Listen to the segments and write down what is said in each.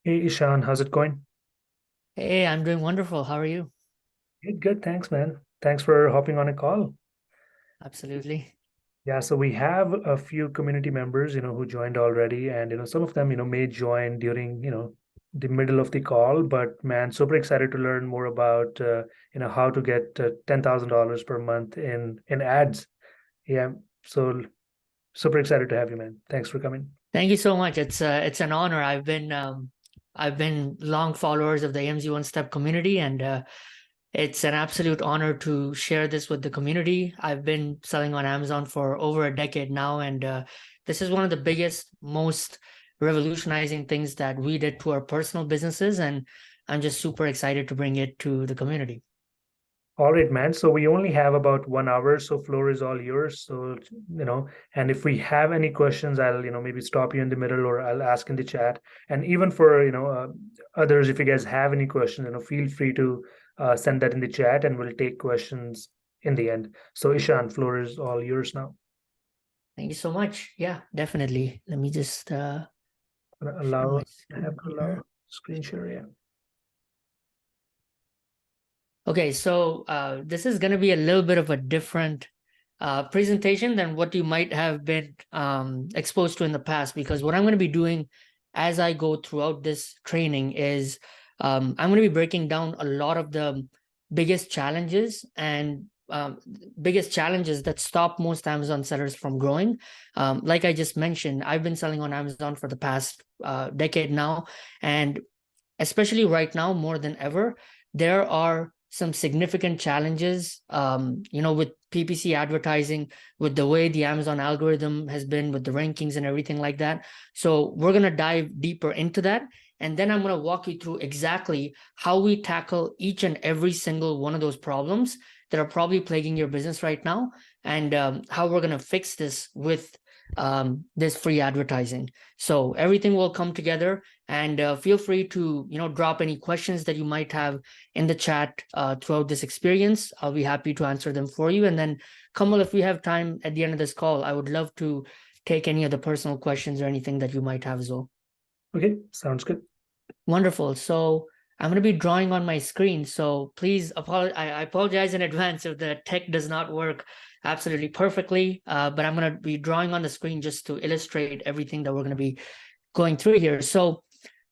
Hey Ishan, how's it going? Hey, I'm doing wonderful. How are you? Good, good. Thanks, man. Thanks for hopping on a call. Absolutely. Yeah, so we have a few community members, who joined already, and some of them, may join during, the middle of the call. But man, super excited to learn more about, how to get $10,000 per month in ads. Yeah, so super excited to have you, man. Thanks for coming. Thank you so much. It's an honor. I've been long followers of the AMZ One Step community, and it's an absolute honor to share this with the community. I've been selling on Amazon for over a decade now, and this is one of the biggest, most revolutionizing things that we did to our personal businesses, and I'm just super excited to bring it to the community. All right, man. So we only have about 1 hour, so floor is all yours. So, and if we have any questions, I'll, maybe stop you in the middle or I'll ask in the chat. And even for, others, if you guys have any questions, feel free to send that in the chat and we'll take questions in the end. So Ishan, floor is all yours now. Thank you so much. Yeah, definitely. Let me just share my I have screen to allow here. screen share, yeah. Okay, so this is going to be a little bit of a different presentation than what you might have been exposed to in the past, because what I'm going to be doing as I go throughout this training is I'm going to be breaking down a lot of the biggest challenges and biggest challenges that stop most Amazon sellers from growing. Like I just mentioned, I've been selling on Amazon for the past decade now, and especially right now more than ever, there are some significant challenges, with PPC advertising, with the way the Amazon algorithm has been, with the rankings and everything like that. So we're going to dive deeper into that. And then I'm going to walk you through exactly how we tackle each and every single one of those problems that are probably plaguing your business right now, and how we're going to fix this with this free advertising. So everything will come together, and feel free to drop any questions that you might have in the chat throughout this experience. I'll be happy to answer them for you. And then, Kamal, if we have time at the end of this call, I would love to take any of the personal questions or anything that you might have as well. Okay, sounds good. Wonderful. So I'm going to be drawing on my screen. So please I apologize in advance if the tech does not work absolutely perfectly. But I'm going to be drawing on the screen just to illustrate everything that we're going to be going through here. So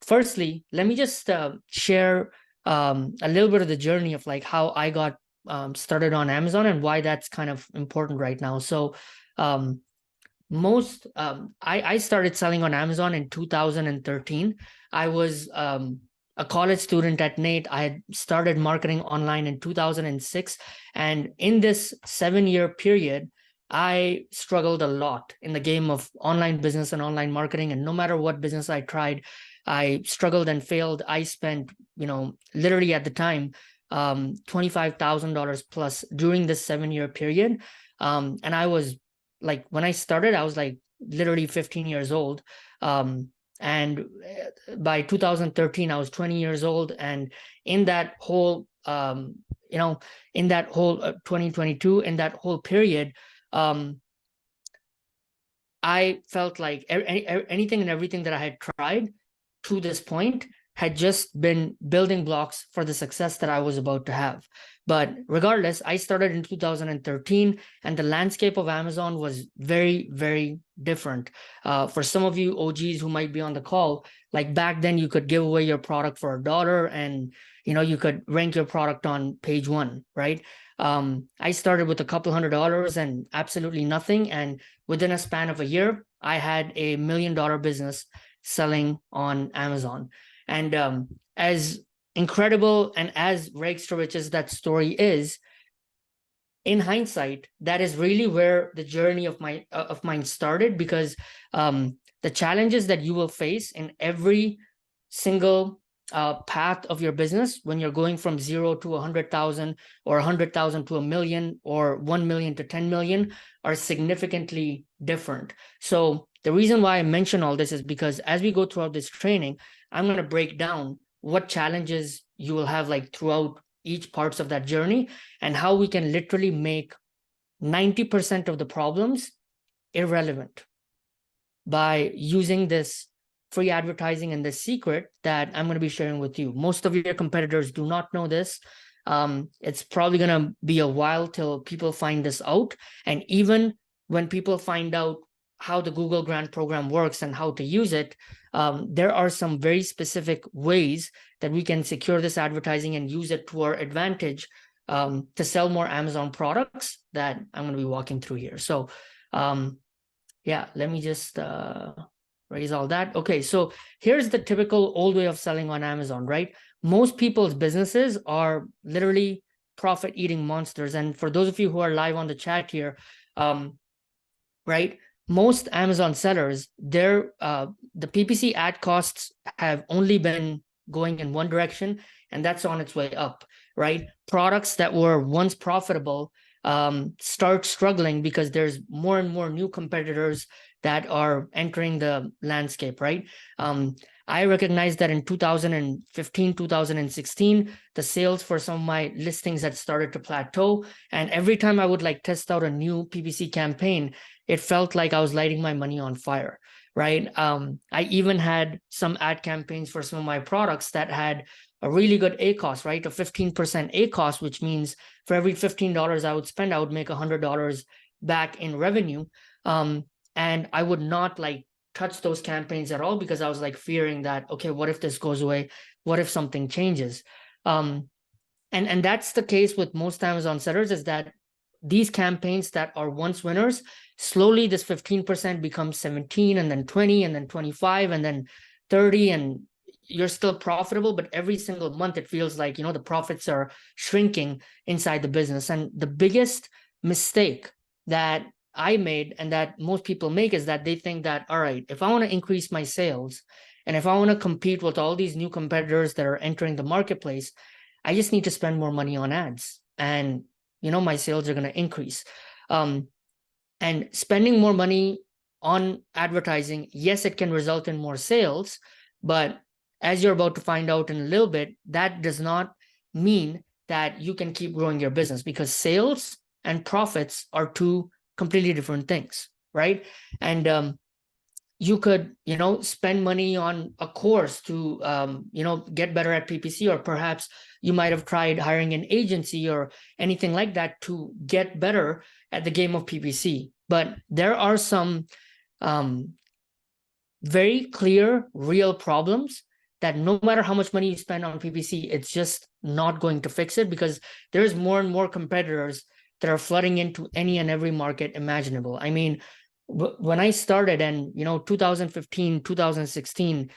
firstly, let me just share a little bit of the journey of like how I got started on Amazon and why that's kind of important right now. So um, I started selling on Amazon in 2013. I was a college student at NATE. I had started marketing online in 2006. And in this 7 year period, I struggled a lot in the game of online business and online marketing. And no matter what business I tried, I struggled and failed. I spent, literally at the time, $25,000 plus during this 7 year period. And I was like, when I started, I was like literally 15 years old. And by 2013, I was 20 years old. And in that whole, in that whole 2022, in that whole period, um, I felt like anything and everything that I had tried to this point had just been building blocks for the success that I was about to have. But regardless, I started in 2013, and the landscape of Amazon was very, very different. For some of you OGs who might be on the call, like back then, you could give away your product for $1, and you could rank your product on page one, right? I started with a couple $100 and absolutely nothing, and within a span of a year, I had $1 million business selling on Amazon. And as incredible and as rags to riches that story is, in hindsight, that is really where the journey of mine started, because the challenges that you will face in every single path of your business when you're going from 0 to 100,000, or 100,000 to 1 million, or 1 million to 10 million are significantly different. So the reason why I mention all this is because as we go throughout this training, I'm going to break down what challenges you will have like throughout each parts of that journey, and how we can literally make 90% of the problems irrelevant by using this free advertising and the secret that I'm going to be sharing with you. Most of your competitors do not know this. It's probably going to be a while till people find this out. And even when people find out how the Google Grant program works and how to use it, there are some very specific ways that we can secure this advertising and use it to our advantage to sell more Amazon products that I'm going to be walking through here. So yeah, let me just raise all that. Okay, so here's the typical old way of selling on Amazon, right? Most people's businesses are literally profit-eating monsters. And for those of you who are live on the chat here, right, most Amazon sellers, the PPC ad costs have only been going in one direction, and that's on its way up, right? Products that were once profitable start struggling because there's more and more new competitors that are entering the landscape, right? I recognize that in 2015, 2016, the sales for some of my listings had started to plateau. And every time I would like test out a new PPC campaign, it felt like I was lighting my money on fire, right? I even had some ad campaigns for some of my products that had a really good ACoS, right? A 15% ACoS, which means for every $15 I would spend, I would make $100 back in revenue. And I would not like touch those campaigns at all because I was like fearing that, okay, what if this goes away? What if something changes? And that's the case with most Amazon sellers, is that these campaigns that are once winners, slowly this 15% becomes 17 and then 20 and then 25 and then 30, and you're still profitable, but every single month it feels like, the profits are shrinking inside the business. And the biggest mistake that I made and that most people make is that they think that, all right, if I want to increase my sales and if I want to compete with all these new competitors that are entering the marketplace, I just need to spend more money on ads and, my sales are going to increase. And spending more money on advertising, yes, it can result in more sales, but as you're about to find out in a little bit, that does not mean that you can keep growing your business, because sales and profits are two completely different things, right? And you could, spend money on a course to, get better at PPC, or perhaps you might have tried hiring an agency or anything like that to get better at the game of PPC. But there are some very clear, real problems that no matter how much money you spend on PPC, it's just not going to fix it, because there's more and more competitors that are flooding into any and every market imaginable. I mean, when I started, and 2015, 2016,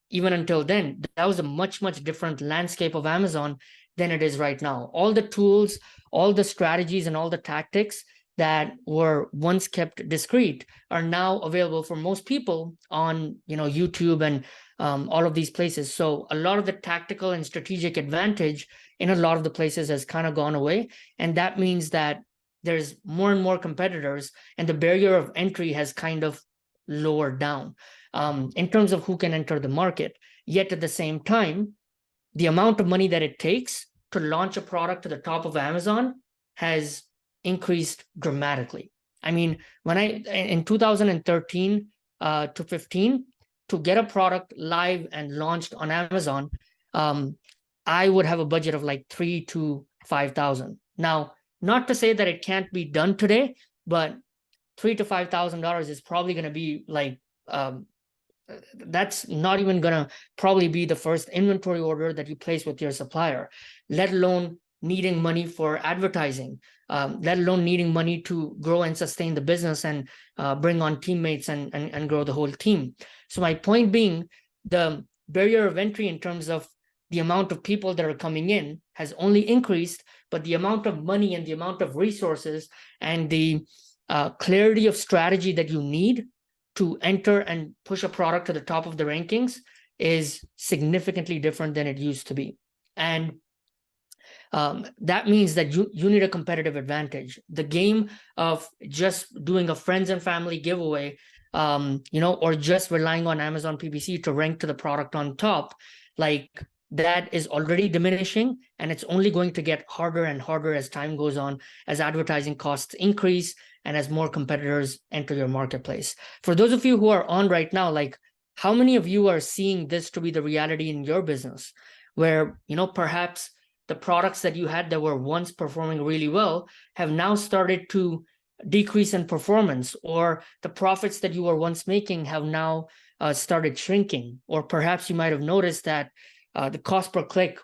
even until then, that was a much different landscape of Amazon than it is right now. All the tools, all the strategies, and all the tactics that were once kept discreet are now available for most people on YouTube and all of these places. So a lot of the tactical and strategic advantage in a lot of the places has kind of gone away, and that means that there's more and more competitors, and the barrier of entry has kind of lowered down in terms of who can enter the market. Yet at the same time, the amount of money that it takes to launch a product to the top of Amazon has increased dramatically. I mean, in 2013 to 15, to get a product live and launched on Amazon, I would have a budget of like $3,000 to $5,000. Now, not to say that it can't be done today, but $3,000 to $5,000 is probably going to be like, that's not even going to probably be the first inventory order that you place with your supplier, let alone needing money for advertising, let alone needing money to grow and sustain the business and bring on teammates and grow the whole team. So my point being, the barrier of entry in terms of the amount of people that are coming in has only increased, but the amount of money and the amount of resources and the clarity of strategy that you need to enter and push a product to the top of the rankings is significantly different than it used to be. And that means that you need a competitive advantage. The game of just doing a friends and family giveaway, or just relying on Amazon PPC to rank to the product on top, like that is already diminishing, and it's only going to get harder and harder as time goes on, as advertising costs increase and as more competitors enter your marketplace. For those of you who are on right now, like, how many of you are seeing this to be the reality in your business, where, perhaps the products that you had that were once performing really well have now started to decrease in performance, or the profits that you were once making have now started shrinking, or perhaps you might have noticed that the cost per click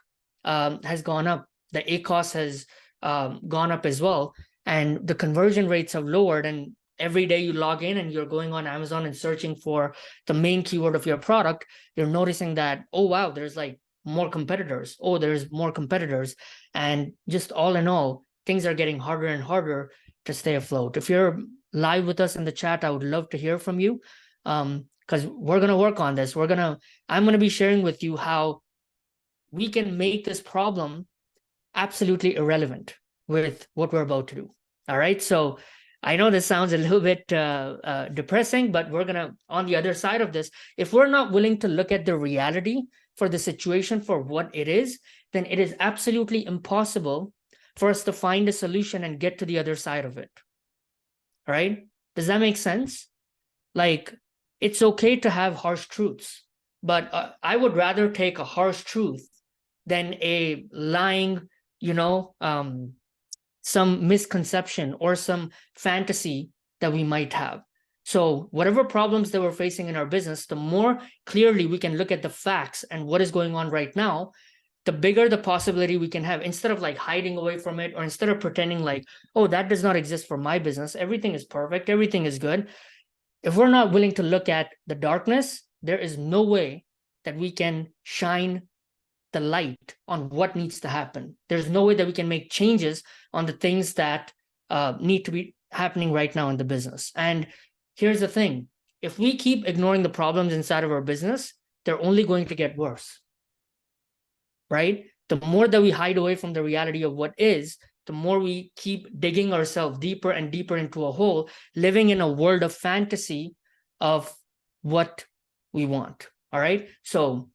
has gone up, the ACoS has gone up as well, and the conversion rates have lowered. And every day you log in and you're going on Amazon and searching for the main keyword of your product, you're noticing that, oh wow, there's like more competitors. Oh, there's more competitors. And just all in all, things are getting harder and harder to stay afloat. If you're live with us in the chat, I would love to hear from you, because we're going to work on this. I'm going to be sharing with you how we can make this problem absolutely irrelevant with what we're about to do. All right. So I know this sounds a little bit depressing, but we're going to, on the other side of this, if we're not willing to look at the reality for the situation for what it is, then it is absolutely impossible for us to find a solution and get to the other side of it. All right. Does that make sense? Like, it's okay to have harsh truths, but I would rather take a harsh truth than a lying, some misconception or some fantasy that we might have. So whatever problems that we're facing in our business, the more clearly we can look at the facts and what is going on right now, the bigger the possibility we can have, instead of like hiding away from it, or instead of pretending like, oh, that does not exist for my business, everything is perfect, everything is good. If we're not willing to look at the darkness, there is no way that we can shine the light on what needs to happen. There's no way that we can make changes on the things that need to be happening right now in the business. And here's the thing. If we keep ignoring the problems inside of our business, they're only going to get worse, right? The more that we hide away from the reality of what is, the more we keep digging ourselves deeper and deeper into a hole, living in a world of fantasy of what we want. All right. So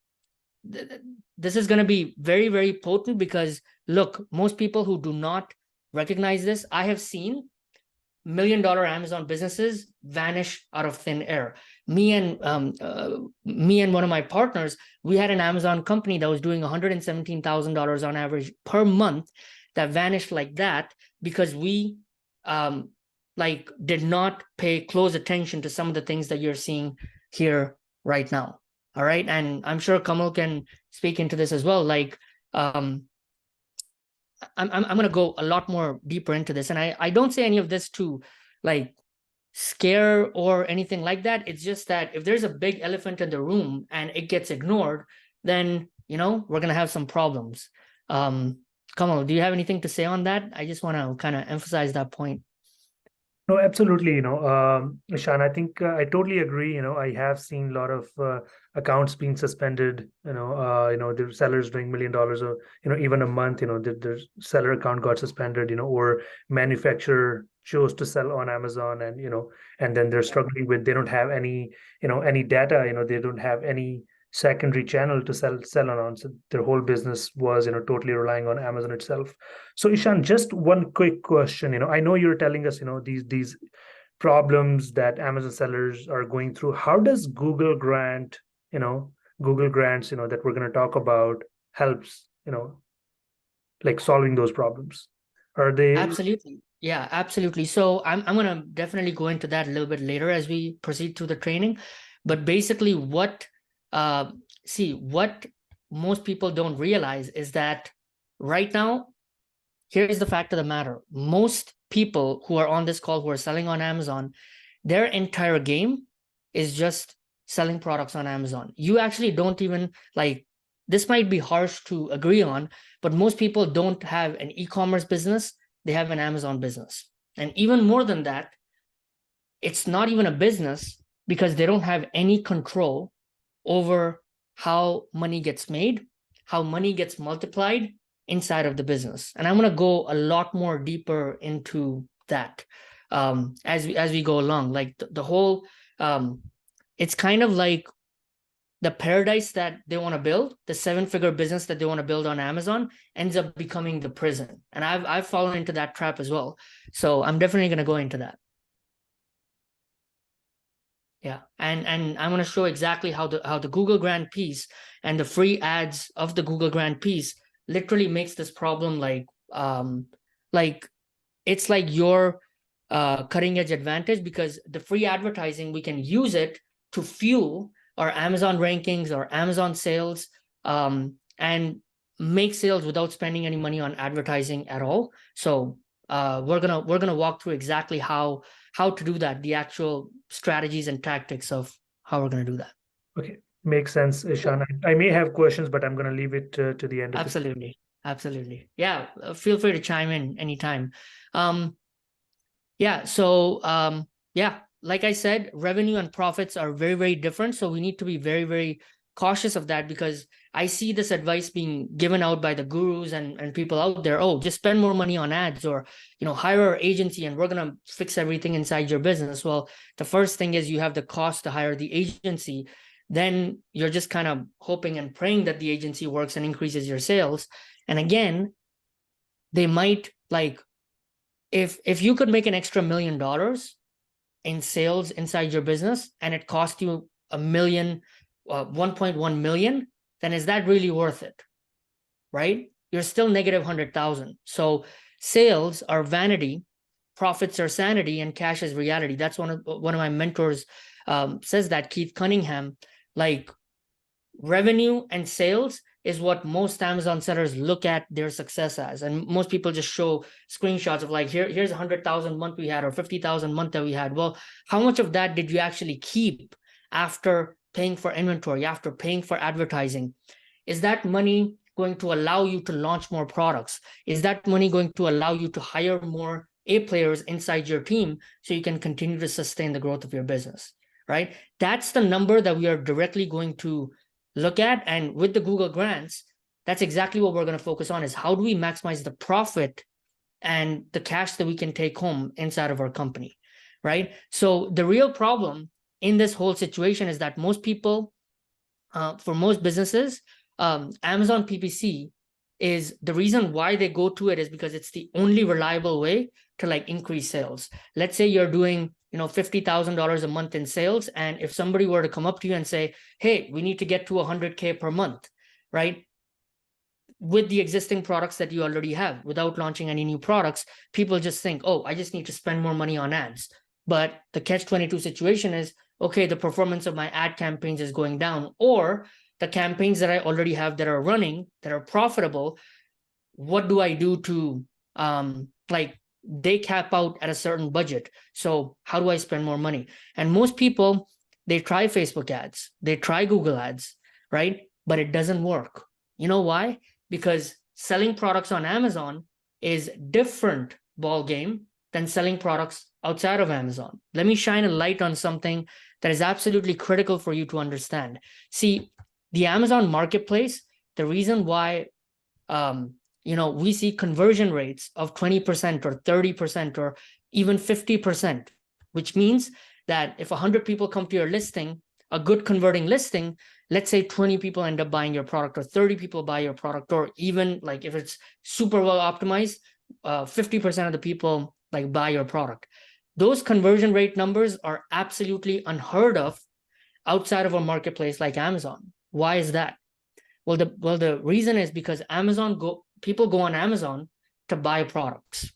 this is going to be very, very potent, because look, most people who do not recognize this, I have seen $1 million Amazon businesses vanish out of thin air. Me and one of my partners, we had an Amazon company that was doing $117,000 on average per month that vanished like that, because we did not pay close attention to some of the things that you're seeing here right now. All right. And I'm sure Kamal can speak into this as well. Like, I'm going to go a lot more deeper into this. And I don't say any of this to like scare or anything like that. It's just that if there's a big elephant in the room and it gets ignored, then, we're going to have some problems. Kamal, do you have anything to say on that? I just want to kind of emphasize that point. No, absolutely. Ishan, I think I totally agree. I have seen a lot of accounts being suspended. The sellers doing $1 million, or even a month. The seller account got suspended. Or manufacturer chose to sell on Amazon, and then they're struggling with, they don't have any any data. They don't have any secondary channel to sell on. So their whole business was totally relying on Amazon itself. So Ishan, just one quick question. I know you're telling us these problems that Amazon sellers are going through. How does Google grants that we're going to talk about helps like solving those problems? Are they Absolutely? Yeah, absolutely. So I'm going to definitely go into that a little bit later as we proceed through the training. But basically, what most people don't realize is that right now, here's the fact of the matter. Most people who are on this call who are selling on Amazon, their entire game is just selling products on Amazon. You actually don't even this might be harsh to agree on, but most people don't have an e-commerce business. They have an Amazon business. And even more than that, it's not even a business, because they don't have any control over how money gets made, how money gets multiplied inside of the business. And I'm going to go a lot more deeper into that as we go along. Like the whole, it's kind of like the paradise that they want to build, the 7-figure business that they want to build on Amazon, ends up becoming the prison. And I've fallen into that trap as well. So I'm definitely going to go into that. Yeah, and I'm going to show exactly how the Google Grant piece and the free ads of the Google Grant piece literally makes this problem like it's like your cutting edge advantage, because the free advertising, we can use it to fuel our Amazon rankings or Amazon sales, and make sales without spending any money on advertising at all. So we're gonna walk through exactly how to do that, the actual strategies and tactics of how we're gonna do that. Okay, makes sense, Ishan. I may have questions, but I'm going to leave it to the end of the. Absolutely, absolutely. Yeah, feel free to chime in anytime. Yeah, so yeah, like I said, revenue and profits are very, very different. So we need to be very, very cautious of that, because I see this advice being given out by the gurus and people out there. Oh, just spend more money on ads, or hire our agency and we're gonna fix everything inside your business. Well, the first thing is you have the cost to hire the agency. Then you're just kind of hoping and praying that the agency works and increases your sales. And again, they might, like, if you could make an extra $1 million in sales inside your business and it cost you a million, 1.1 million, then is that really worth it? Right? You're still negative 100,000. So sales are vanity, profits are sanity, and cash is reality. That's one of my mentors says that, Keith Cunningham. Like, revenue and sales is what most Amazon sellers look at their success as. And most people just show screenshots of, like, here's 100,000 month we had, or 50,000 month that we had. Well, how much of that did you actually keep after paying for inventory, after paying for advertising? Is that money going to allow you to launch more products? Is that money going to allow you to hire more A players inside your team so you can continue to sustain the growth of your business, right? That's the number that we are directly going to look at. And with the Google Grants, that's exactly what we're going to focus on, is how do we maximize the profit and the cash that we can take home inside of our company, right? So the real problem in this whole situation is that most people, for most businesses, Amazon PPC is the reason why they go to it, is because it's the only reliable way to, like, increase sales. Let's say you're doing $50,000 a month in sales, and if somebody were to come up to you and say, hey, we need to get to 100K per month, right? With the existing products that you already have, without launching any new products, people just think, oh, I just need to spend more money on ads. But the catch-22 situation is, okay, the performance of my ad campaigns is going down, or the campaigns that I already have that are running, that are profitable, what do I do to, like, they cap out at a certain budget. So how do I spend more money? And most people, they try Facebook ads, they try Google ads, right? But it doesn't work. You know why? Because selling products on Amazon is different ball game than selling products outside of Amazon. Let me shine a light on something that is absolutely critical for you to understand. See, the Amazon marketplace, the reason why we see conversion rates of 20% or 30% or even 50%, which means that if 100 people come to your listing, a good converting listing, let's say 20 people end up buying your product, or 30 people buy your product, or even, like, if it's super well optimized, 50% of the people, like, buy your product. Those conversion rate numbers are absolutely unheard of outside of a marketplace like Amazon. Why is that? Well, the reason is because people go on Amazon to buy products,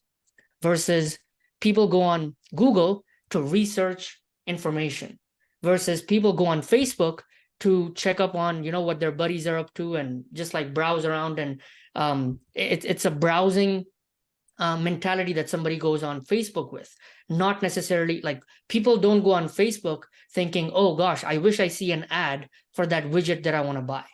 versus people go on Google to research information, versus people go on Facebook to check up on what their buddies are up to, and just, like, browse around. And it's a browsing mentality that somebody goes on Facebook with. Not necessarily, like, people don't go on Facebook thinking, oh gosh, I wish I see an ad for that widget that I want to buy,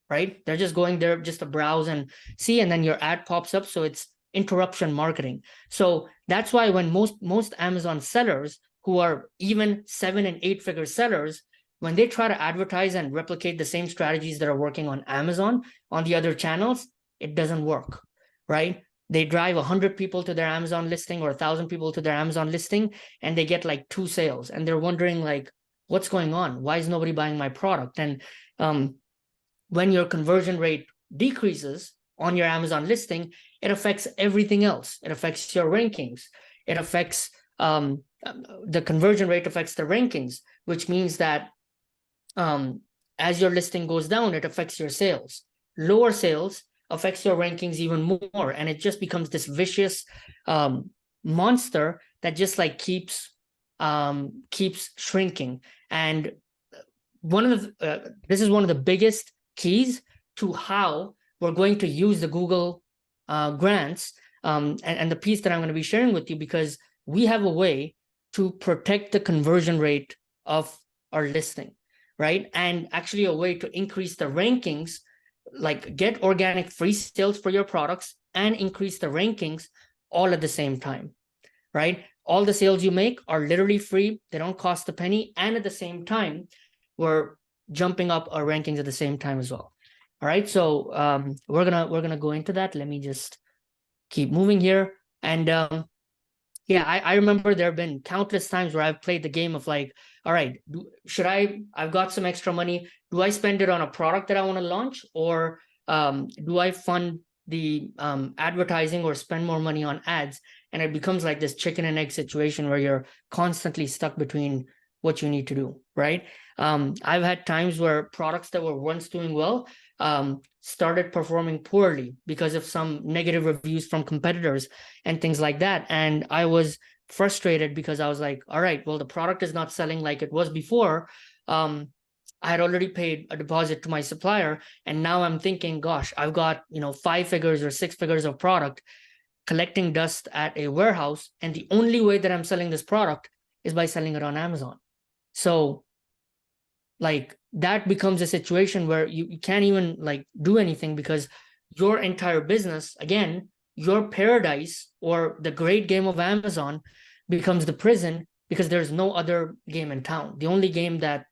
right? They're just going there just to browse and see, and then your ad pops up. So it's interruption marketing. So that's why when most Amazon sellers, who are even 7 and 8 figure sellers, when they try to advertise and replicate the same strategies that are working on Amazon on the other channels, it doesn't work, right? They drive 100 people to their Amazon listing, or 1,000 people to their Amazon listing, and they get, like, 2 sales, and they're wondering, like, what's going on? Why is nobody buying my product? And when your conversion rate decreases on your Amazon listing, it affects everything else. It affects your rankings. It affects the conversion rate affects the rankings, which means that as your listing goes down, it affects your sales. Lower sales affects your rankings even more, and it just becomes this vicious monster that just like keeps shrinking. And this is one of the biggest keys to how we're going to use the Google grants, and the piece that I'm going to be sharing with you, because we have a way to protect the conversion rate of our listing, right? And actually a way to increase the rankings, like get organic free sales for your products and increase the rankings all at the same time, right? All the sales you make are literally free. They don't cost a penny. And at the same time, we're jumping up our rankings at the same time as well. All right, so we're gonna go into that. Let me just keep moving here. And yeah, I remember there have been countless times where I've played the game of like, all right, I've got some extra money. Do I spend it on a product that I want to launch, or do I fund the advertising or spend more money on ads? And it becomes like this chicken and egg situation where you're constantly stuck between what you need to do, right? I've had times where products that were once doing well started performing poorly because of some negative reviews from competitors and things like that. And I was frustrated because I was like, all right, well, the product is not selling like it was before. I had already paid a deposit to my supplier, and now I'm thinking, gosh, I've got 5 figures or 6 figures of product collecting dust at a warehouse, and the only way that I'm selling this product is by selling it on Amazon. So like that becomes a situation where you can't even like do anything, because your entire business, again, your paradise or the great game of Amazon becomes the prison, because there's no other game in town. The only game that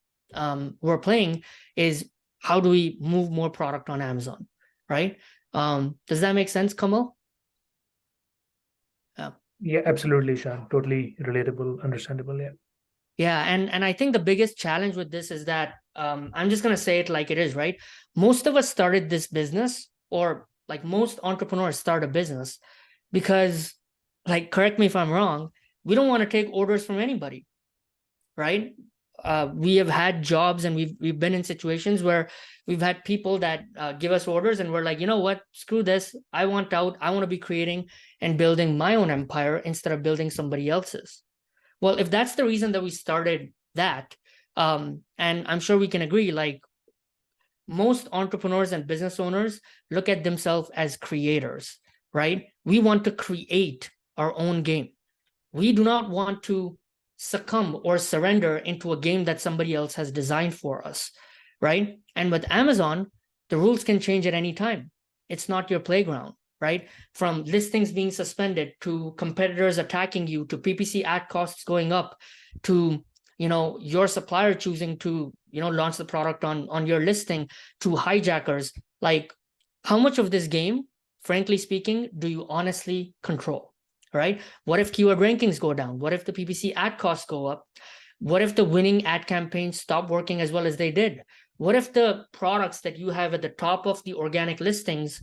we're playing is how do we move more product on Amazon, right? Does that make sense, Kamal? Yeah, absolutely, Sean. Totally relatable, understandable. Yeah. Yeah, and I think the biggest challenge with this is that I'm just gonna say it like it is, right? Most of us started this business, or like most entrepreneurs start a business because, like, correct me if I'm wrong, we don't want to take orders from anybody, right? We have had jobs, and we've been in situations where we've had people that give us orders, and we're like, you know what, screw this, I want out. I want to be creating and building my own empire instead of building somebody else's. Well, if that's the reason that we started that, and I'm sure we can agree, like most entrepreneurs and business owners look at themselves as creators, right? We want to create our own game. We do not want to succumb or surrender into a game that somebody else has designed for us, right? And with Amazon, the rules can change at any time. It's not your playground, right? From listings being suspended, to competitors attacking you, to PPC ad costs going up, to your supplier choosing to launch the product on your listing, to hijackers. Like, how much of this game, frankly speaking, do you honestly control, right? What if keyword rankings go down? What if the PPC ad costs go up? What if the winning ad campaigns stop working as well as they did? What if the products that you have at the top of the organic listings,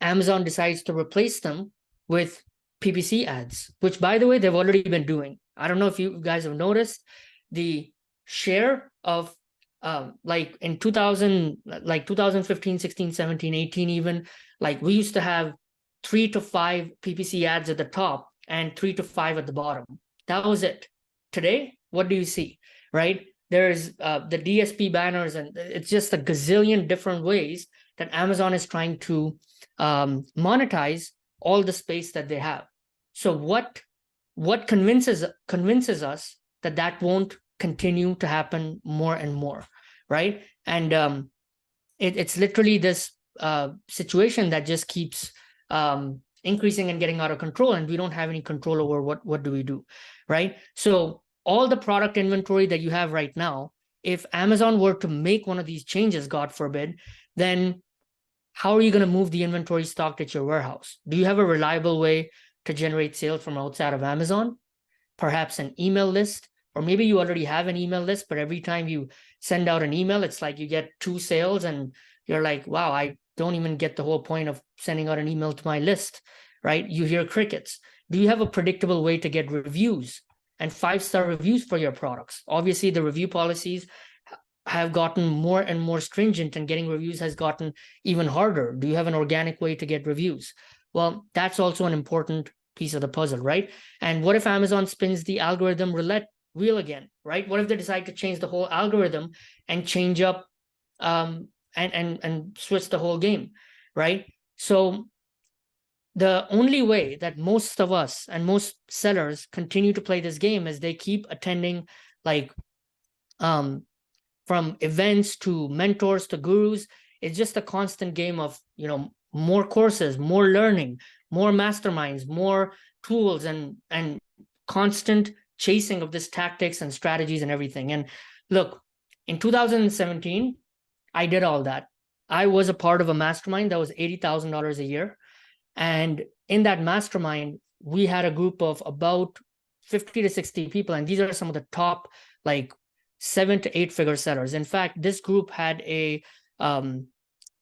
Amazon decides to replace them with PPC ads, which, by the way, they've already been doing. I don't know if you guys have noticed the share of like in 2000, like 2015, 16, 17, 18, even, like we used to have 3 to 5 PPC ads at the top and 3 to 5 at the bottom. That was it. Today, what do you see, right? There's the DSP banners, and it's just a gazillion different ways that Amazon is trying to monetize all the space that they have. So what convinces us that won't continue to happen more and more, right? And it's literally this situation that just keeps increasing and getting out of control, and we don't have any control over what do we do, right? So all the product inventory that you have right now, if Amazon were to make one of these changes, God forbid, then how are you going to move the inventory stocked at your warehouse? Do you have a reliable way to generate sales from outside of Amazon? Perhaps an email list, or maybe you already have an email list, but every time you send out an email, it's like you get 2 sales, and you're like, wow, I don't even get the whole point of sending out an email to my list, right? You hear crickets. do you have a predictable way to get reviews and 5-star reviews for your products? Obviously, the review policies have gotten more and more stringent, and getting reviews has gotten even harder. Do you have an organic way to get reviews? Well, that's also an important piece of the puzzle, right? And what if Amazon spins the algorithm roulette wheel again, right? What if they decide to change the whole algorithm and change up and switch the whole game, right? So the only way that most of us and most sellers continue to play this game is they keep attending, like, from events to mentors to gurus. It's just a constant game of, more courses, more learning, more masterminds, more tools, and constant chasing of this tactics and strategies and everything. And look, in 2017, I did all that. I was a part of a mastermind that was $80,000 a year. And in that mastermind, we had a group of about 50 to 60 people. And these are some of the top, like, 7 to 8 figure sellers. In fact, this group had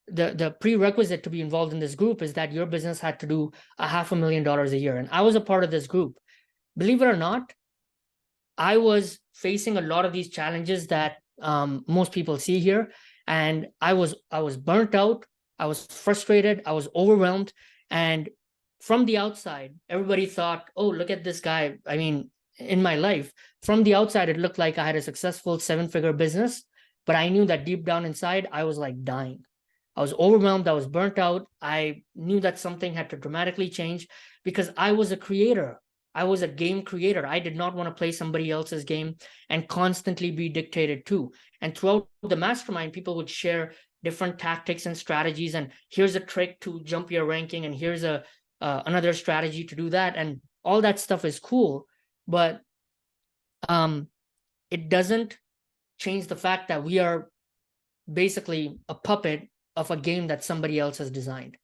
the prerequisite to be involved in this group is that your business had to do $500,000 a year. And I was a part of this group. Believe it or not, I was facing a lot of these challenges that most people see here. And I was burnt out. I was frustrated. I was overwhelmed. And from the outside, everybody thought, oh, look at this guy. I mean, in my life, from the outside, it looked like I had a successful 7-figure business, but I knew that deep down inside, I was like dying. I was overwhelmed. I was burnt out. I knew that something had to dramatically change because I was a creator. I was a game creator. I did not want to play somebody else's game and constantly be dictated to. And throughout the mastermind, people would share different tactics and strategies. And here's a trick to jump your ranking. And here's another strategy to do that. And all that stuff is cool. But it doesn't change the fact that we are basically a puppet of a game that somebody else has designed,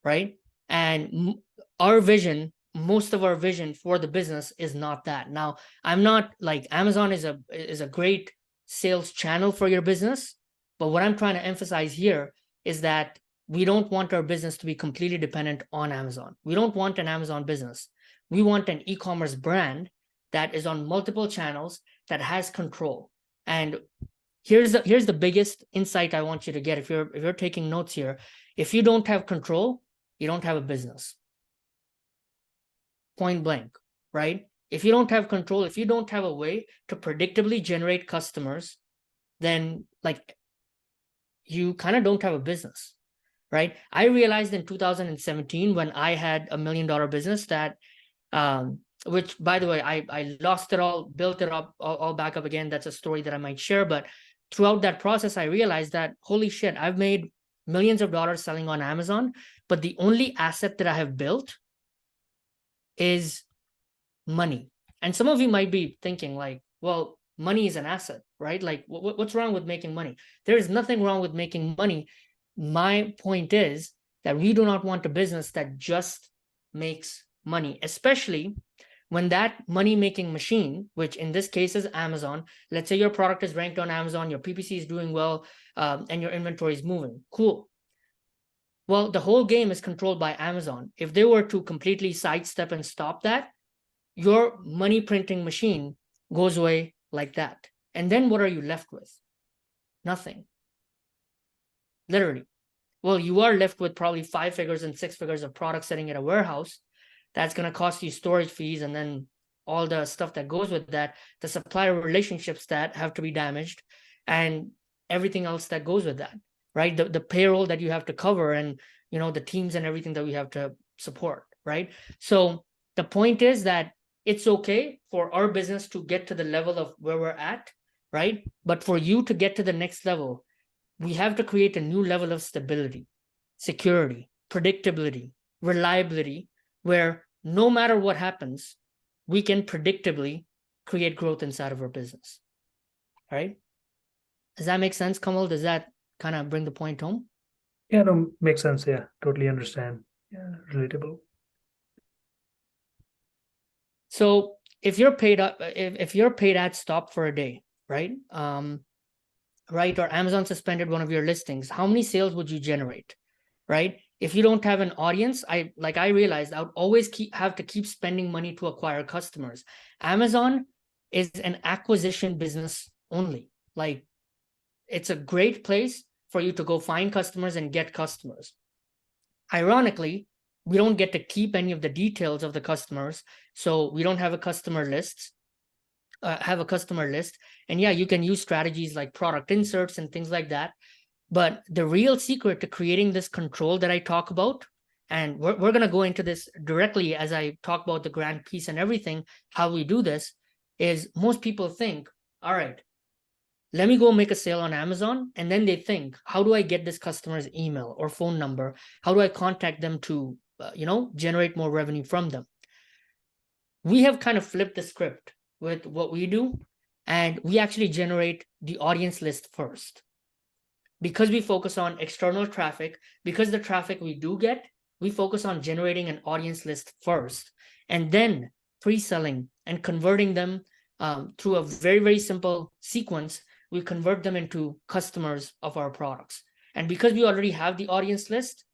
right? And our vision, most of our vision for the business is not that. Now, I'm not like, Amazon is a great sales channel for your business, but what I'm trying to emphasize here is that we don't want our business to be completely dependent on Amazon. We don't want an Amazon business. We want an e-commerce brand that is on multiple channels, that has control. And here's the biggest insight I want you to get if you're taking notes here. If you don't have control, you don't have a business. Point blank, right? If you don't have control, if you don't have a way to predictably generate customers, then, like, you kind of don't have a business, right? I realized in 2017 when I had $1 million business that, which, by the way, I lost it all, built it up, all back up again. That's a story that I might share. But throughout that process, I realized that, holy shit, I've made millions of dollars selling on Amazon, but the only asset that I have built is money. And some of you might be thinking, like, well, money is an asset, right? Like, what's wrong with making money? There is nothing wrong with making money. My point is that we do not want a business that just makes money, especially when that money-making machine, which in this case is Amazon, let's say your product is ranked on Amazon, your PPC is doing well, and your inventory is moving. Cool. Well, the whole game is controlled by Amazon. If they were to completely sidestep and stop that, your money printing machine goes away like that. And then what are you left with? Nothing. Literally. Well, you are left with probably 5 figures and 6 figures of products sitting at a warehouse. That's going to cost you storage fees and then all the stuff that goes with that, the supplier relationships that have to be damaged, and everything else that goes with that, right? The payroll that you have to cover, and the teams and everything that we have to support, right? So the point is that it's okay for our business to get to the level of where we're at, right? But for you to get to the next level, we have to create a new level of stability, security, predictability, reliability, where no matter what happens, we can predictably create growth inside of our business. All right? Does that make sense, Kamal? Does that kind of bring the point home? Yeah, no, makes sense. Yeah, totally understand. Yeah, relatable. So if your paid ads stop for a day, right? Right, or Amazon suspended one of your listings, how many sales would you generate, right? if you don't have an audience, I realized I would always have to keep spending money to acquire customers. Amazon is an acquisition business only. Like, it's a great place for you to go find customers and get customers. Ironically, we don't get to keep any of the details of the customers, so we don't have a customer list. And yeah, you can use strategies like product inserts and things like that. But the real secret to creating this control that I talk about, and we're going to go into this directly as I talk about the grand piece and everything, how we do this, is most people think, all right, let me go make a sale on Amazon. And then they think, how do I get this customer's email or phone number? How do I contact them to, generate more revenue from them? We have kind of flipped the script with what we do, and we actually generate the audience list first. Because we focus on external traffic, because the traffic we do get, we focus on generating an audience list first, and then pre-selling and converting them through a very, very simple sequence. We convert them into customers of our products. And because we already have the audience list,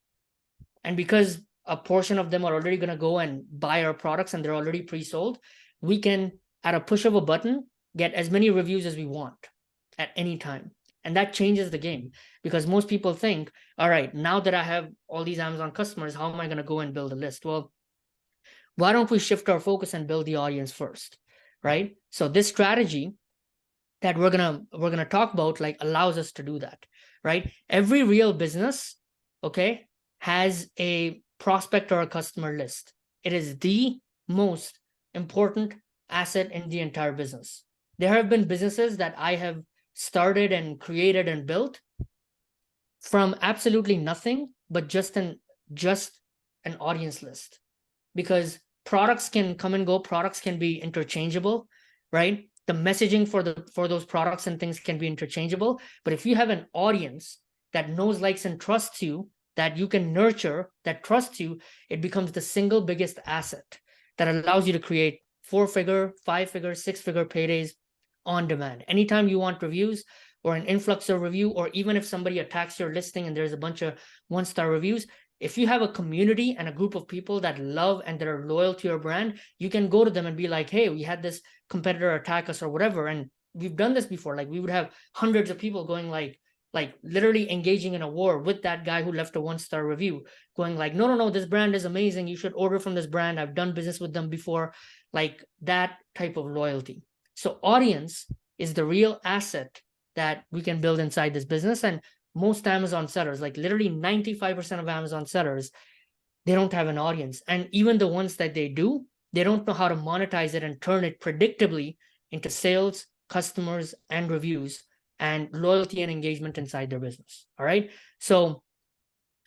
and because a portion of them are already going to go and buy our products and they're already pre-sold, we can, at a push of a button, get as many reviews as we want at any time. And that changes the game, because most people think, all right, now that I have all these Amazon customers, how am I going to go and build a list? Well, why don't we shift our focus and build the audience first, right? So this strategy that we're gonna talk about allows us to do that, right? Every real business, okay, has a prospect or a customer list. It is the most important asset in the entire business. There have been businesses that I have started and created and built from absolutely nothing, but just an audience list, because products can come and go, products can be interchangeable, right? The messaging for those products and things can be interchangeable, but if you have an audience that knows, likes, and trusts you, that you can nurture, that trusts you, it becomes the single biggest asset that allows you to create 4-figure, 5-figure, 6-figure paydays on demand. Anytime you want reviews or an influx of review, or even if somebody attacks your listing and there's a bunch of 1-star reviews, if you have a community and a group of people that love and that are loyal to your brand, you can go to them and be like, hey, we had this competitor attack us or whatever. And we've done this before. Like, we would have hundreds of people going like literally engaging in a war with that guy who left a 1-star review, going like, no, this brand is amazing. You should order from this brand. I've done business with them before. Like, that type of loyalty. So audience is the real asset that we can build inside this business. And most Amazon sellers, like literally 95% of Amazon sellers, they don't have an audience. And even the ones that they do, they don't know how to monetize it and turn it predictably into sales, customers, and reviews, and loyalty and engagement inside their business. All right. So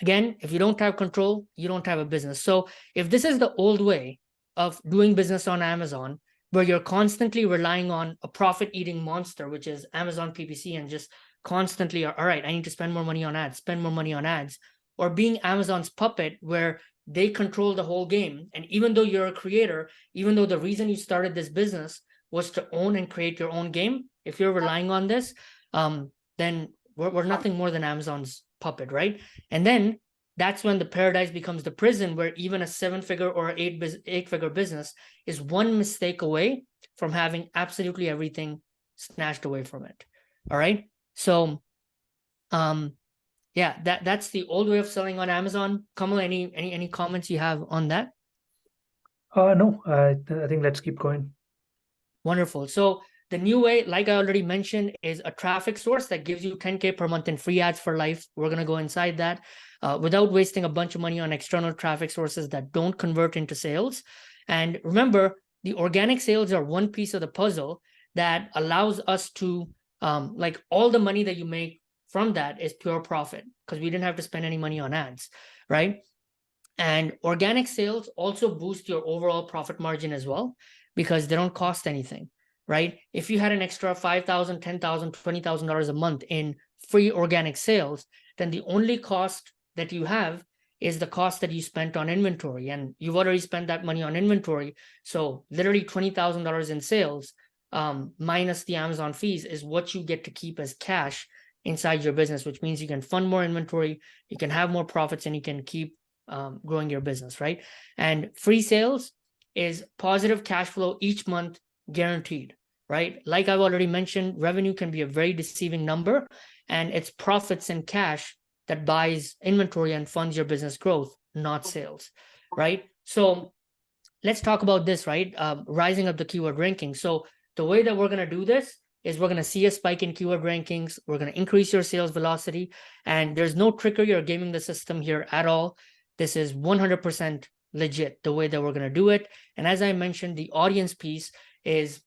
again, if you don't have control, you don't have a business. So if this is the old way of doing business on Amazon, where you're constantly relying on a profit-eating monster, which is Amazon PPC, and just constantly, all right, I need to spend more money on ads, or being Amazon's puppet, where they control the whole game. And even though you're a creator, even though the reason you started this business was to own and create your own game, if you're relying on this, then we're nothing more than Amazon's puppet, right? And then that's when the paradise becomes the prison, where even a 7-figure or 8-figure business is one mistake away from having absolutely everything snatched away from it. All right. So, yeah, that's the old way of selling on Amazon. Kamal, any comments you have on that? No, I think let's keep going. Wonderful. So the new way, like I already mentioned, is a traffic source that gives you 10K per month in free ads for life. We're going to go inside that without wasting a bunch of money on external traffic sources that don't convert into sales. And remember, the organic sales are one piece of the puzzle that allows us to, like, all the money that you make from that is pure profit, because we didn't have to spend any money on ads, right? And organic sales also boost your overall profit margin as well, because they don't cost anything, right? If you had an extra $5,000, $10,000, $20,000 a month in free organic sales, then the only cost that you have is the cost that you spent on inventory, and you've already spent that money on inventory. So literally $20,000 in sales minus the Amazon fees is what you get to keep as cash inside your business, which means you can fund more inventory, you can have more profits, and you can keep growing your business, right? And free sales is positive cash flow each month, guaranteed, right? Like I've already mentioned, revenue can be a very deceiving number, and it's profits and cash that buys inventory and funds your business growth, not sales, right? So let's talk about this, right? Rising up the keyword rankings. So the way that we're going to do this is we're going to see a spike in keyword rankings. We're going to increase your sales velocity, and there's no trickery or gaming the system here at all. This is 100% legit, the way that we're going to do it. And as I mentioned, the audience piece is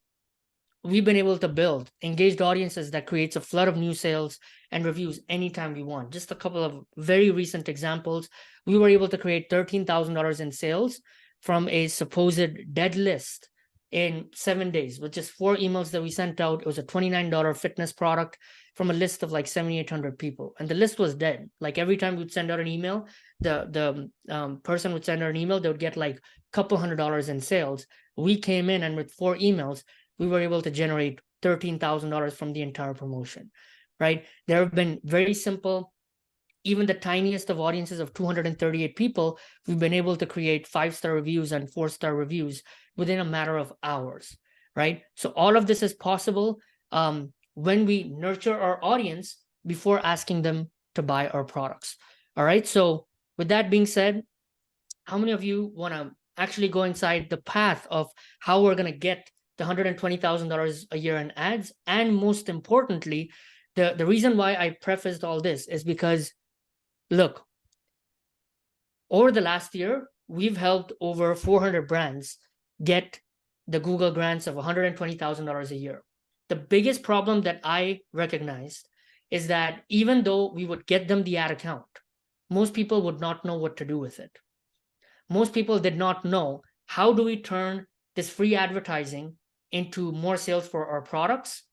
we've been able to build engaged audiences that creates a flood of new sales and reviews anytime we want. Just a couple of very recent examples. We were able to create $13,000 in sales from a supposed dead list in 7 days with just 4 emails that we sent out. It was a $29 fitness product from a list of like 7,800 people, and the list was dead. Like every time we'd send out an email, the person would send out an email, they would get like a couple $100 in sales. We came in, and with 4 emails, we were able to generate $13,000 from the entire promotion, right? There have been very simple, even the tiniest of audiences of 238 people, we've been able to create 5-star reviews and 4-star reviews within a matter of hours, right? So all of this is possible when we nurture our audience before asking them to buy our products. All right. So with that being said, how many of you want to actually go inside the path of how we're going to get the $120,000 a year in ads? And most importantly, the reason why I prefaced all this is because, look, over the last year, we've helped over 400 brands get the Google grants of $120,000 a year. The biggest problem that I recognized is that even though we would get them the ad account, most people would not know what to do with it. Most people did not know, how do we turn this free advertising into more sales for our products?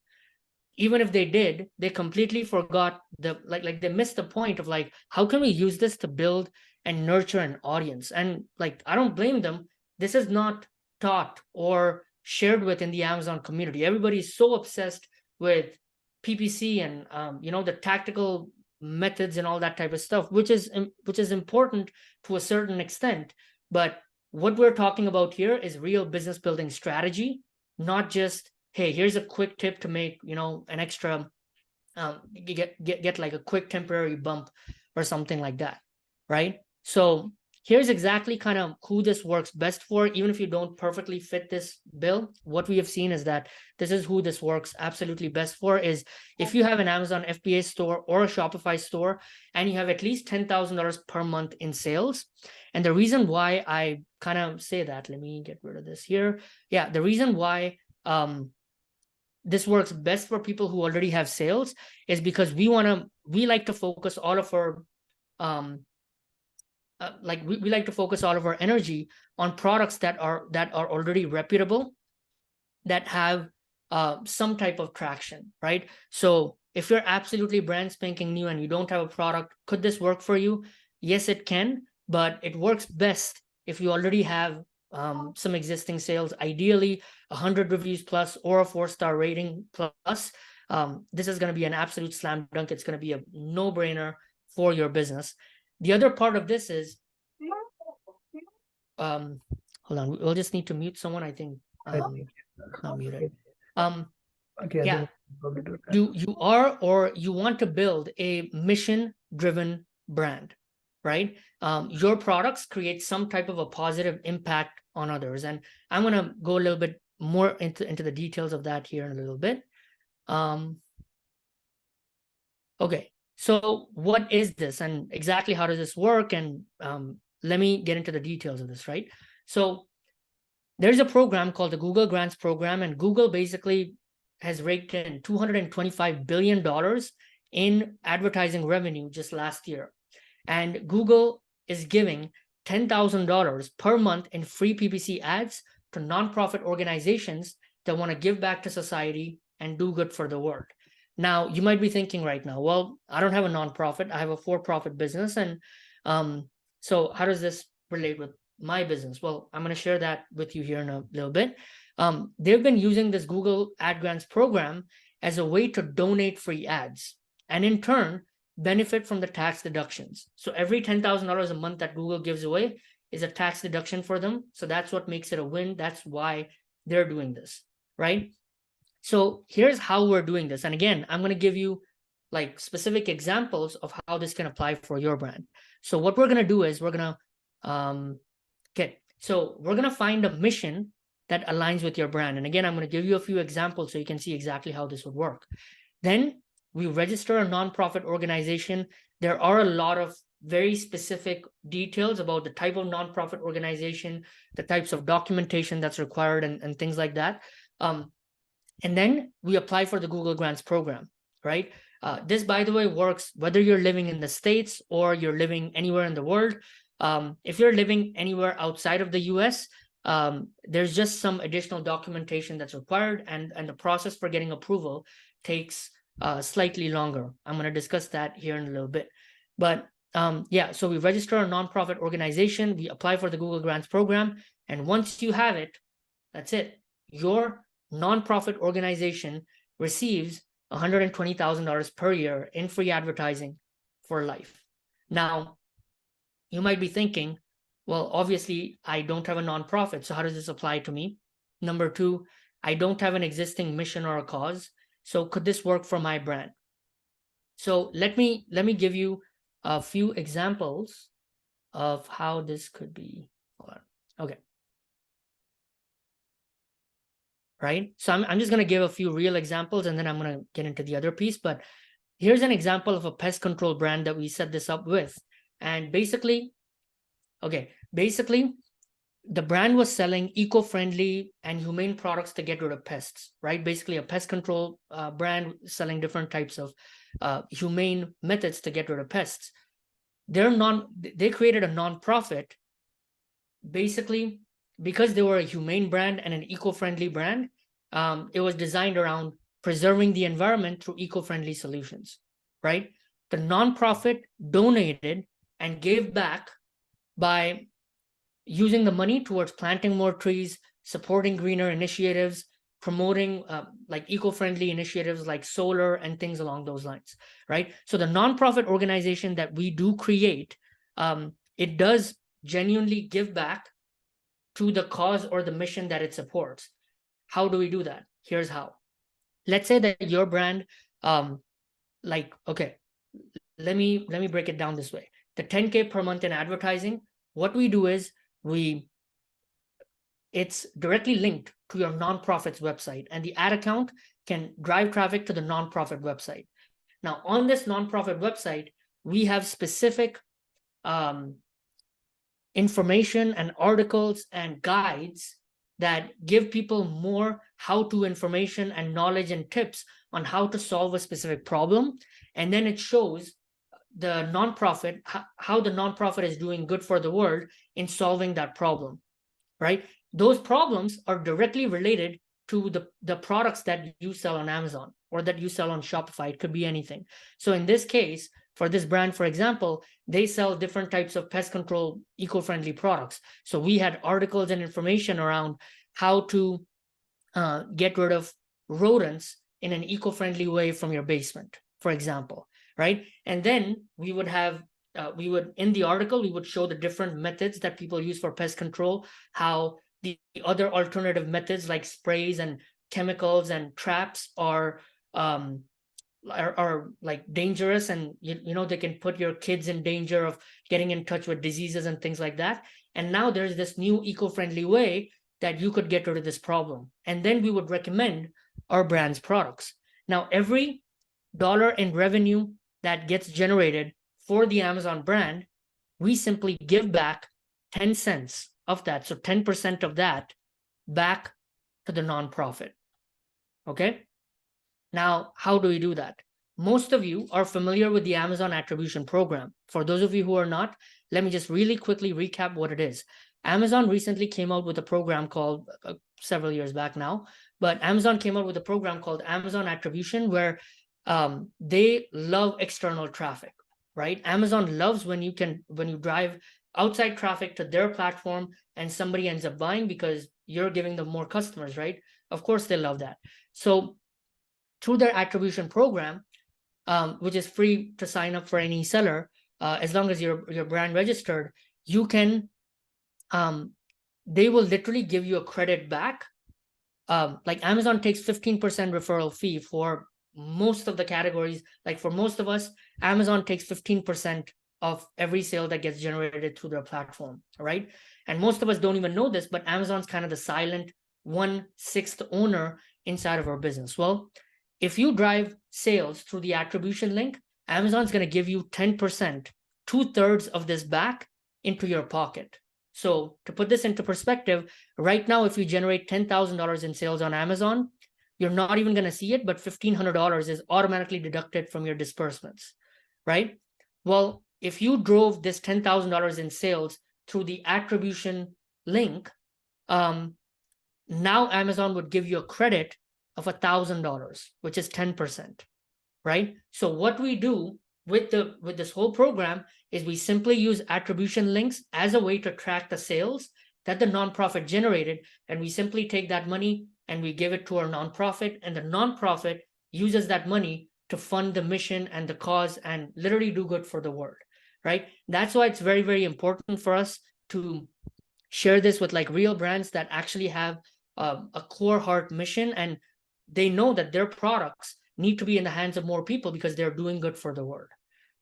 Even if they did, they completely forgot like they missed the point of like, how can we use this to build and nurture an audience? And like, I don't blame them. This is not taught or shared with in the Amazon community. Everybody is so obsessed with PPC and the tactical methods and all that type of stuff, which is important to a certain extent. But what we're talking about here is real business building strategy, not just, hey, here's a quick tip to make an extra get like a quick temporary bump or something like that, right? So here's exactly kind of who this works best for. Even if you don't perfectly fit this bill, what we have seen is that this is who this works absolutely best for. Is if you have an Amazon FBA store or a Shopify store and you have at least $10,000 per month in sales. And the reason why I kind of say that, let me get rid of this here. Yeah, the reason why this works best for people who already have sales is because we like to focus all of our we like to focus all of our energy on products that are already reputable, that have some type of traction, right? So if you're absolutely brand spanking new and you don't have a product, could this work for you? Yes, it can, but it works best if you already have some existing sales, ideally 100 reviews plus or a 4-star rating plus. This is going to be an absolute slam dunk. It's going to be a no-brainer for your business. The other part of this is, hold on, we'll just need to mute someone. I think I'm muted. Yeah, you are, or you want to build a mission-driven brand, right? Your products create some type of a positive impact on others. And I'm going to go a little bit more into the details of that here in a little bit. Okay. So what is this and exactly how does this work? And let me get into the details of this, right? So there's a program called the Google Grants Program, and Google basically has raked in $225 billion in advertising revenue just last year. And Google is giving $10,000 per month in free PPC ads to nonprofit organizations that want to give back to society and do good for the world. Now, you might be thinking right now, well, I don't have a nonprofit. I have a for-profit business. And so how does this relate with my business? Well, I'm going to share that with you here in a little bit. They've been using this Google Ad Grants program as a way to donate free ads. and in turn benefit from the tax deductions. So every $10,000 a month that Google gives away is a tax deduction for them. So that's what makes it a win. That's why they're doing this, right? So here's how we're doing this. And again, I'm going to give you like specific examples of how this can apply for your brand. So what we're going to do is we're going to, so we're going to find a mission that aligns with your brand. And again, I'm going to give you a few examples so you can see exactly how this would work. Then we register a nonprofit organization. There are a lot of very specific details about the type of nonprofit organization, the types of documentation that's required, and things like that. And then we apply for the Google Grants program, right? This, by the way, works whether you're living in the States or you're living anywhere in the world. If you're living anywhere outside of the US, there's just some additional documentation that's required, and the process for getting approval takes slightly longer. I'm going to discuss that here in a little bit. But yeah, so we register a nonprofit organization, we apply for the Google Grants program, and once you have it, that's it. Your nonprofit organization receives $120,000 per year in free advertising for life. Now, you might be thinking, well, obviously, I don't have a nonprofit, so how does this apply to me? Number two, I don't have an existing mission or a cause, so could this work for my brand? So let me give you a few examples of how this could be. Hold on. Okay. Right? So I'm just going to give a few real examples, and then I'm going to get into the other piece. But here's an example of a pest control brand that we set this up with. And basically, the brand was selling eco-friendly and humane products to get rid of pests, right? Basically a pest control brand selling different types of humane methods to get rid of pests. They created a nonprofit basically because they were a humane brand and an eco-friendly brand. It was designed around preserving the environment through eco-friendly solutions, right? The nonprofit donated and gave back by using the money towards planting more trees, supporting greener initiatives, promoting like eco-friendly initiatives like solar and things along those lines, right? So the nonprofit organization that we do create, it does genuinely give back to the cause or the mission that it supports. How do we do that? Here's how. Let's say that your brand, okay, let me break it down this way. The 10K per month in advertising, what we do is it's directly linked to your nonprofit's website, and the ad account can drive traffic to the nonprofit website. Now, on this nonprofit website, we have specific information and articles and guides that give people more how-to information and knowledge and tips on how to solve a specific problem. And then it shows the nonprofit, how the nonprofit is doing good for the world in solving that problem, right? Those problems are directly related to the products that you sell on Amazon or that you sell on Shopify. It could be anything. So in this case, for this brand, for example, they sell different types of pest control, eco-friendly products. So we had articles and information around how to get rid of rodents in an eco-friendly way from your basement, for example, right? And then we would have, in the article, we would show the different methods that people use for pest control, how the other alternative methods like sprays and chemicals and traps are like dangerous, and you know they can put your kids in danger of getting in touch with diseases and things like that. And now there's this new eco-friendly way that you could get rid of this problem. And then we would recommend our brand's products. Now, every dollar in revenue that gets generated for the Amazon brand, we simply give back 10 cents of that. So 10% of that back to the nonprofit. Okay. Now, how do we do that? Most of you are familiar with the Amazon Attribution Program. For those of you who are not, let me just really quickly recap what it is. Amazon recently came out with a program called, several years back now, but Amazon came out with a program called Amazon Attribution, where they love external traffic, right? Amazon loves when you drive outside traffic to their platform and somebody ends up buying because you're giving them more customers, right? Of course, they love that. So through their attribution program, which is free to sign up for any seller, as long as you're brand registered, you can, they will literally give you a credit back. Like Amazon takes 15% referral fee for most of the categories. Like for most of us, Amazon takes 15% of every sale that gets generated through their platform, right? And most of us don't even know this, but Amazon's kind of the silent 1/6 owner inside of our business. Well, if you drive sales through the attribution link, Amazon's going to give you 10%, 2/3 of this back into your pocket. So to put this into perspective, right now, if you generate $10,000 in sales on Amazon, you're not even going to see it, but $1,500 is automatically deducted from your disbursements, right? Well, if you drove this $10,000 in sales through the attribution link, now Amazon would give you a credit of $1,000, which is 10%, right? So what we do with this whole program is we simply use attribution links as a way to track the sales that the nonprofit generated, and we simply take that money and we give it to our nonprofit, and the nonprofit uses that money to fund the mission and the cause and literally do good for the world, right? That's why it's very, very important for us to share this with like real brands that actually have a core heart mission, and they know that their products need to be in the hands of more people because they're doing good for the world,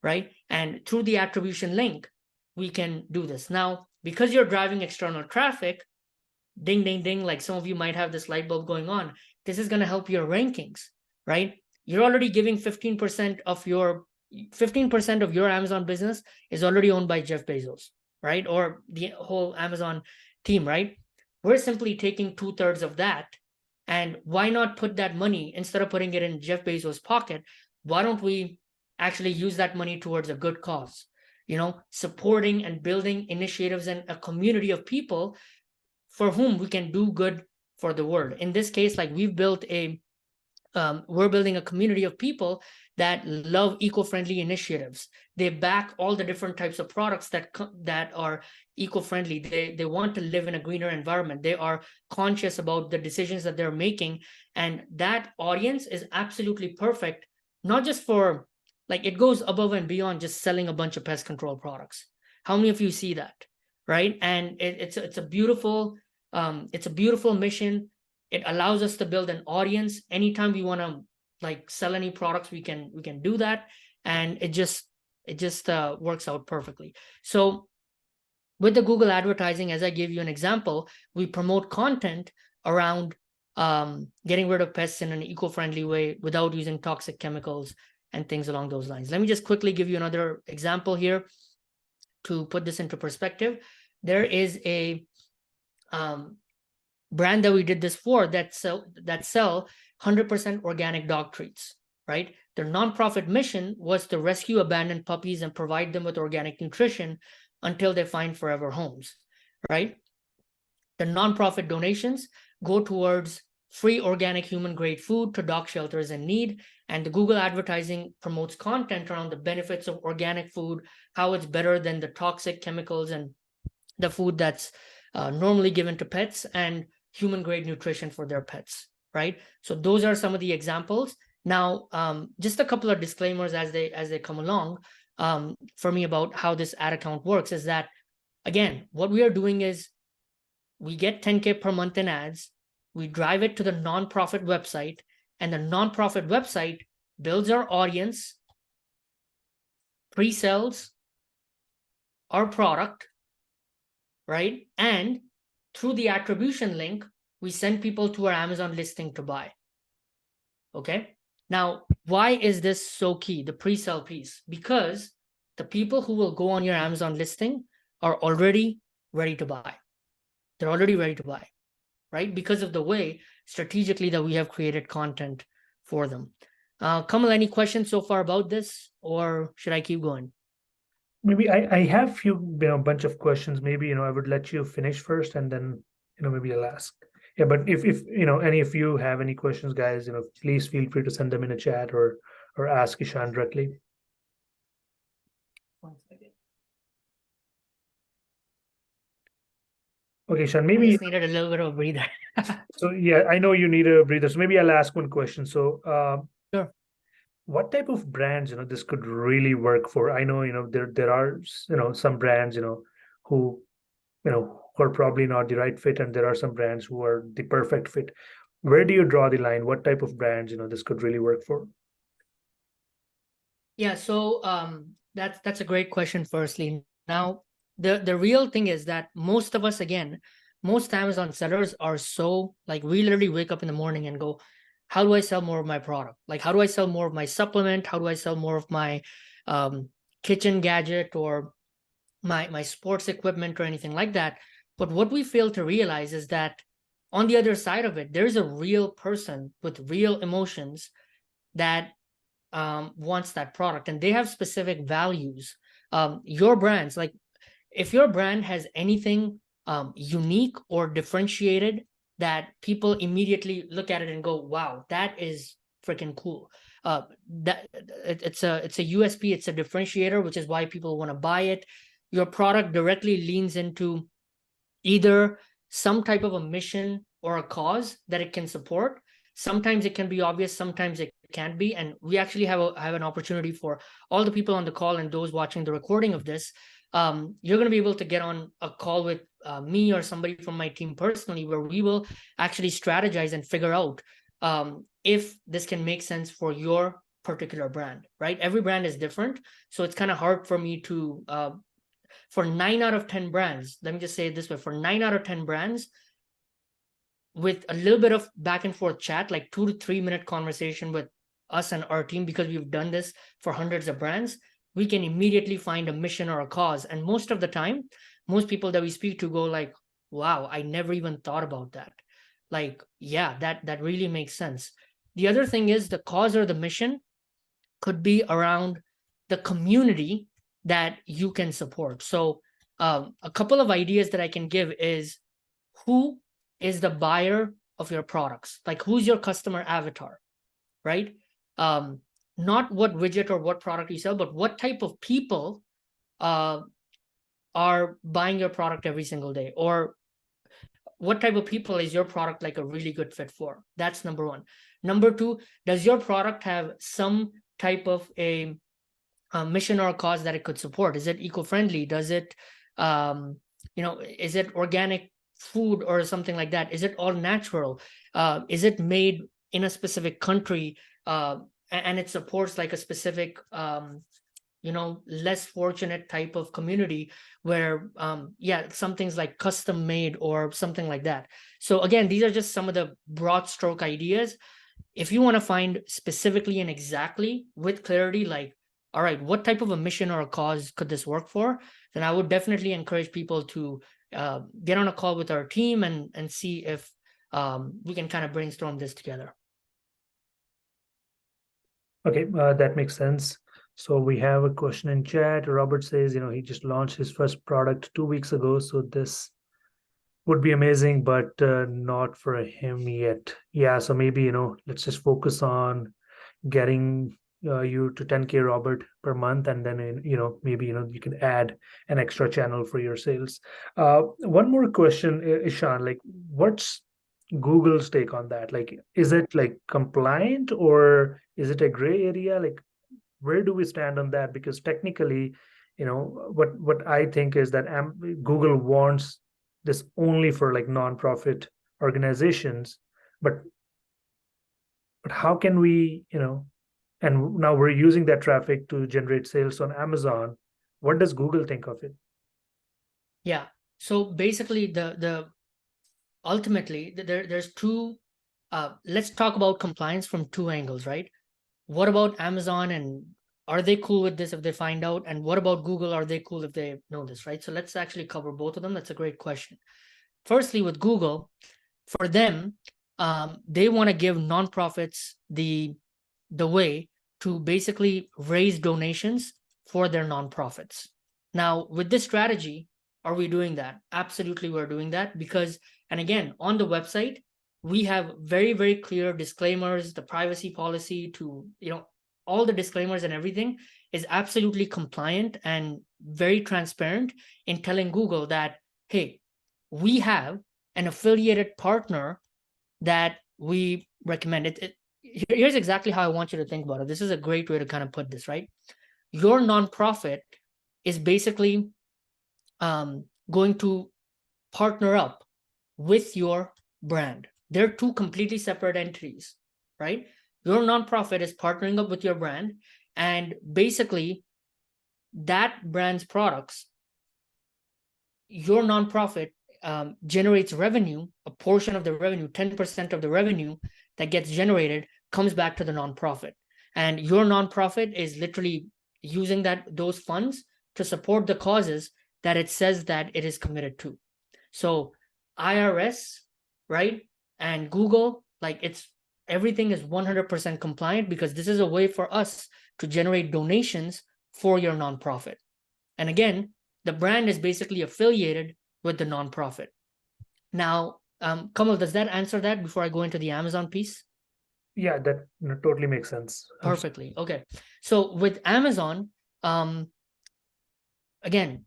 right? And through the attribution link, we can do this. Now, because you're driving external traffic, ding, ding, ding, like some of you might have this light bulb going on, this is going to help your rankings, right? You're already giving 15% of your Amazon business is already owned by Jeff Bezos, right? Or the whole Amazon team, right? We're simply taking 2/3 of that. And why not put that money, instead of putting it in Jeff Bezos' pocket, why don't we actually use that money towards a good cause? You know, supporting and building initiatives and a community of people for whom we can do good for the world. In this case, like we're building a community of people that love eco-friendly initiatives. They back all the different types of products that are eco-friendly. They want to live in a greener environment. They are conscious about the decisions that they're making. And that audience is absolutely perfect, not just for, like, it goes above and beyond just selling a bunch of pest control products. How many of you see that, right? And it's a beautiful mission. It allows us to build an audience. Anytime we want to like sell any products, we can do that, and it just works out perfectly. So with the Google advertising, as I gave you an example, we promote content around getting rid of pests in an eco-friendly way without using toxic chemicals and things along those lines. Let me just quickly give you another example here to put this into perspective. There is a brand that we did this for that sell 100% organic dog treats, right? Their nonprofit mission was to rescue abandoned puppies and provide them with organic nutrition until they find forever homes, right? The nonprofit donations go towards free organic human grade food to dog shelters in need, and the Google advertising promotes content around the benefits of organic food, how it's better than the toxic chemicals and the food that's normally given to pets, and human grade nutrition for their pets, right? So those are some of the examples. Now, just a couple of disclaimers as they come along for me about how this ad account works is that, again, what we are doing is we get 10K per month in ads, we drive it to the nonprofit website, and the nonprofit website builds our audience, pre-sells our product, right? And through the attribution link, we send people to our Amazon listing to buy. Okay. Now, why is this so key, the pre-sell piece? Because the people who will go on your Amazon listing are already ready to buy. They're already ready to buy, right? Because of the way strategically that we have created content for them. Kamal, any questions so far about this, or should I keep going? Maybe I have few bunch of questions. Maybe I would let you finish first, and then maybe I'll ask. Yeah, but if any of you have any questions, guys, please feel free to send them in a chat or ask Ishan directly. 1 second. Okay, Ishan, I maybe just needed a little bit of a breather. so. Yeah, I know you need a breather, so maybe I'll ask one question. So Sure. what type of brands, this could really work for? I know, there are, some brands, who, who are probably not the right fit, and there are some brands who are the perfect fit. Where do you draw the line? What type of brands, this could really work for? Yeah, so that's a great question, firstly. Now, the real thing is that most of us, again, most Amazon sellers are so like, we literally wake up in the morning and go, how do I sell more of my product? Like, how do I sell more of my supplement? How do I sell more of my um, kitchen gadget or my sports equipment or anything like that? But what we fail to realize is that on the other side of it, there's a real person with real emotions that wants that product, and they have specific values. Your brands, like if your brand has anything unique or differentiated that people immediately look at it and go, wow, that is freaking cool. That it's a USP, it's a differentiator, which is why people want to buy it. Your product directly leans into either some type of a mission or a cause that it can support. Sometimes it can be obvious, sometimes it can't be. And we actually have an opportunity for all the people on the call and those watching the recording of this. You're going to be able to get on a call with me or somebody from my team personally, where we will actually strategize and figure out if this can make sense for your particular brand, right? Every brand is different. So it's kind of hard for me to for 9 out of 10 brands, let me just say it this way, for 9 out of 10 brands, with a little bit of back and forth chat, like 2 to 3 minute conversation with us and our team, because we've done this for hundreds of brands, we can immediately find a mission or a cause. And most of the time, most people that we speak to go like, wow, I never even thought about that. Like, yeah, that really makes sense. The other thing is the cause or the mission could be around the community that you can support. So a couple of ideas that I can give is, who is the buyer of your products? Like, who's your customer avatar, right? Not what widget or what product you sell, but what type of people are buying your product every single day, or what type of people is your product like a really good fit for? That's number one. Number two, does your product have some type of a mission or a cause that it could support? Is it eco-friendly? Does it is it organic food or something like that? Is it all natural? Is it made in a specific country and it supports like a specific less fortunate type of community where some things like custom made or something like that? So again, these are just some of the broad stroke ideas. If you want to find specifically and exactly with clarity, like, all right, what type of a mission or a cause could this work for, then I would definitely encourage people to get on a call with our team and see if we can kind of brainstorm this together. Okay, that makes sense. So we have a question in chat. Robert says, he just launched his first product 2 weeks ago. So this would be amazing, but not for him yet. Yeah, so maybe, let's just focus on getting you to 10K, Robert, per month, and then maybe you can add an extra channel for your sales. One more question, Ishan, like, what's Google's take on that? Like, is it like compliant, or is it a gray area? Like, where do we stand on that? Because technically, what I think is that Google wants this only for like nonprofit organizations, but how can we, and now we're using that traffic to generate sales on Amazon. What does Google think of it? Yeah. So basically, the ultimately there's two. Let's talk about compliance from two angles, right? What about Amazon, and are they cool with this if they find out? And what about Google? Are they cool if they know this, right? So let's actually cover both of them. That's a great question. Firstly, with Google, for them, they want to give nonprofits the way to basically raise donations for their nonprofits. Now, with this strategy, are we doing that? Absolutely, we're doing that because, and again, on the website, we have very, very clear disclaimers, the privacy policy to, all the disclaimers and everything is absolutely compliant and very transparent in telling Google that, hey, we have an affiliated partner that we recommend. here's exactly how I want you to think about it. This is a great way to kind of put this, right? Your nonprofit is basically going to partner up with your brand. They're two completely separate entities, right? Your nonprofit is partnering up with your brand, and basically that brand's products, your nonprofit generates revenue, a portion of the revenue, 10% of the revenue that gets generated comes back to the nonprofit. And your nonprofit is literally using those funds to support the causes that it says that it is committed to. So IRS, right, and Google, like everything is 100% compliant, because this is a way for us to generate donations for your nonprofit. And again, the brand is basically affiliated with the nonprofit. Now, Kamal, does that answer that before I go into the Amazon piece? Yeah, that totally makes sense. Perfectly. Okay. So with Amazon, again,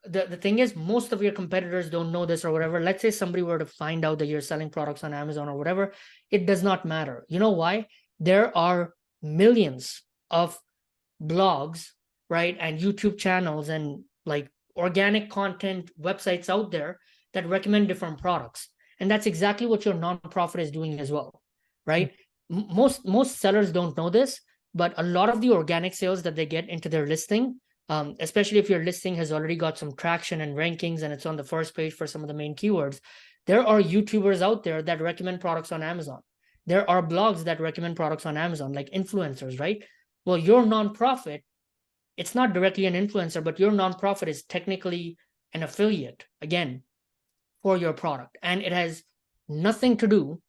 the thing is, most of your competitors don't know this or whatever. Let's say somebody were to find out that you're selling products on Amazon or whatever, it does not matter. You know why? There are millions of blogs, right, and YouTube channels and like organic content websites out there that recommend different products. And that's exactly what your nonprofit is doing as well, right? Most sellers don't know this, but a lot of the organic sales that they get into their listing, especially if your listing has already got some traction and rankings and it's on the first page for some of the main keywords, there are YouTubers out there that recommend products on Amazon. There are blogs that recommend products on Amazon, like influencers, right? Well, your nonprofit, it's not directly an influencer, but your nonprofit is technically an affiliate, again, for your product. And it has nothing to do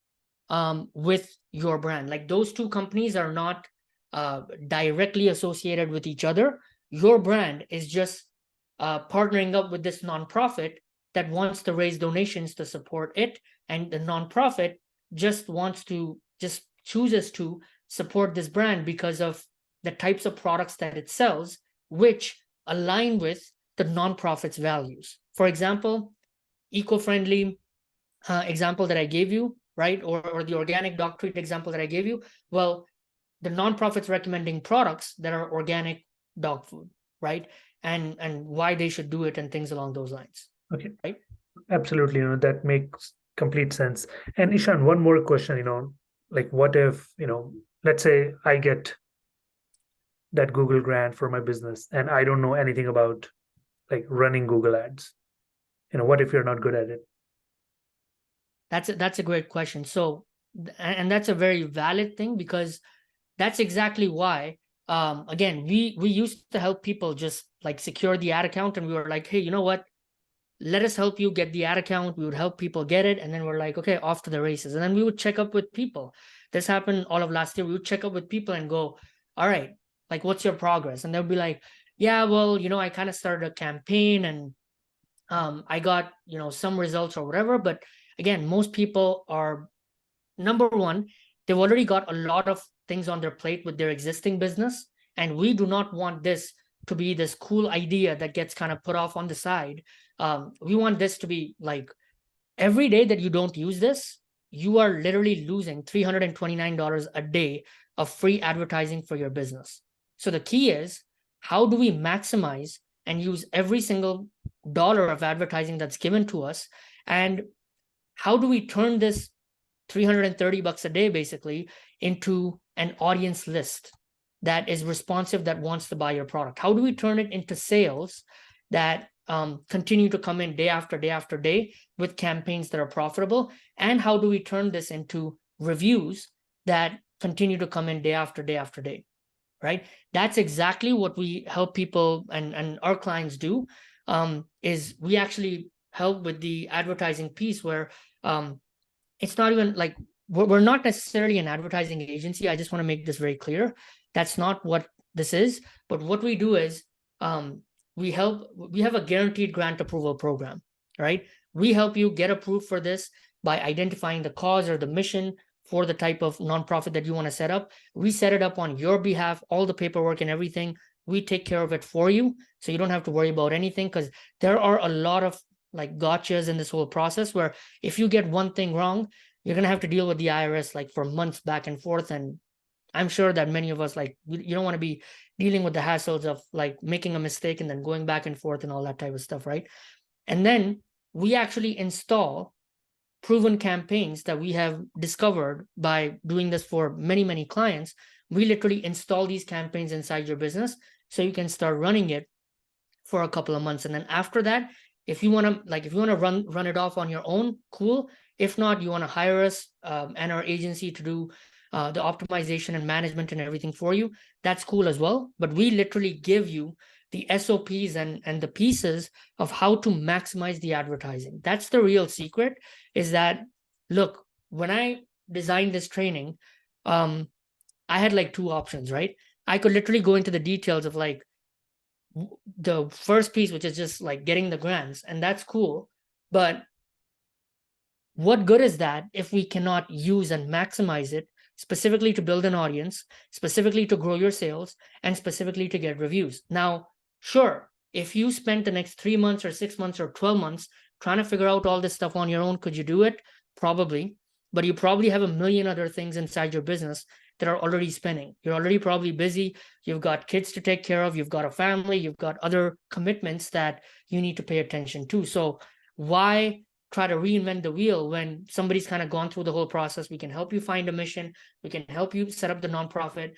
with your brand. Like those two companies are not directly associated with each other. Your brand is just partnering up with this nonprofit that wants to raise donations to support it. And the nonprofit just chooses to support this brand because of the types of products that it sells, which align with the nonprofit's values. For example, eco-friendly example that I gave you, right? Or the organic dog treat example that I gave you. Well, the nonprofit's recommending products that are organic dog food, right? And why they should do it and things along those lines. Okay. Right. Absolutely. That makes complete sense. And Ishan, one more question, like what if, let's say I get that Google grant for my business and I don't know anything about like running Google ads. What if you're not good at it? That's a great question. So, and that's a very valid thing, because that's exactly why, again, we used to help people just like secure the ad account, and we were like, hey, you know what? Let us help you get the ad account. We would help people get it. And then we're like, okay, off to the races. And then we would check up with people. This happened all of last year. We would check up with people and go, all right, like, what's your progress? And they'll be like, yeah, well, I kind of started a campaign and I got, some results or whatever. But again, most people are, number one, they've already got a lot of things on their plate with their existing business. And we do not want this to be this cool idea that gets kind of put off on the side. We want this to be like, every day that you don't use this, you are literally losing $329 a day of free advertising for your business. So the key is, how do we maximize and use every single dollar of advertising that's given to us? And how do we turn this $330 a day basically into an audience list that is responsive, that wants to buy your product? How do we turn it into sales that continue to come in day after day after day with campaigns that are profitable? And how do we turn this into reviews that continue to come in day after day after day? Right? That's exactly what we help people and our clients do. Is we actually help with the advertising piece, where it's not even like, we're not necessarily an advertising agency. I just want to make this very clear. That's not what this is. But what we do is we have a guaranteed grant approval program, right? We help you get approved for this by identifying the cause or the mission for the type of nonprofit that you want to set up. We set it up on your behalf, all the paperwork and everything. We take care of it for you, so you don't have to worry about anything, because there are a lot of like gotchas in this whole process, where if you get one thing wrong, you're going to have to deal with the IRS like for months back and forth. And I'm sure that many of us, like, you don't want to be dealing with the hassles of like making a mistake and then going back and forth and all that type of stuff, right? And then we actually install proven campaigns that we have discovered by doing this for many, many clients. We literally install these campaigns inside your business so you can start running it for a couple of months. And then after that, if you want to run it off on your own, cool. If not, you want to hire us and our agency to do the optimization and management and everything for you, that's cool as well. But we literally give you the SOPs and the pieces of how to maximize the advertising. That's the real secret, is that, look, when I designed this training, I had like two options, right? I could literally go into the details of like the first piece, which is just like getting the grants, and that's cool. But what good is that if we cannot use and maximize it specifically to build an audience, specifically to grow your sales, and specifically to get reviews? Now, sure, if you spent the next 3 months or 6 months or 12 months trying to figure out all this stuff on your own, could you do it? Probably. But you probably have a million other things inside your business that are already spinning. You're already probably busy. You've got kids to take care of. You've got a family. You've got other commitments that you need to pay attention to. So why try to reinvent the wheel when somebody's kind of gone through the whole process? We can help you find a mission. We can help you set up the nonprofit.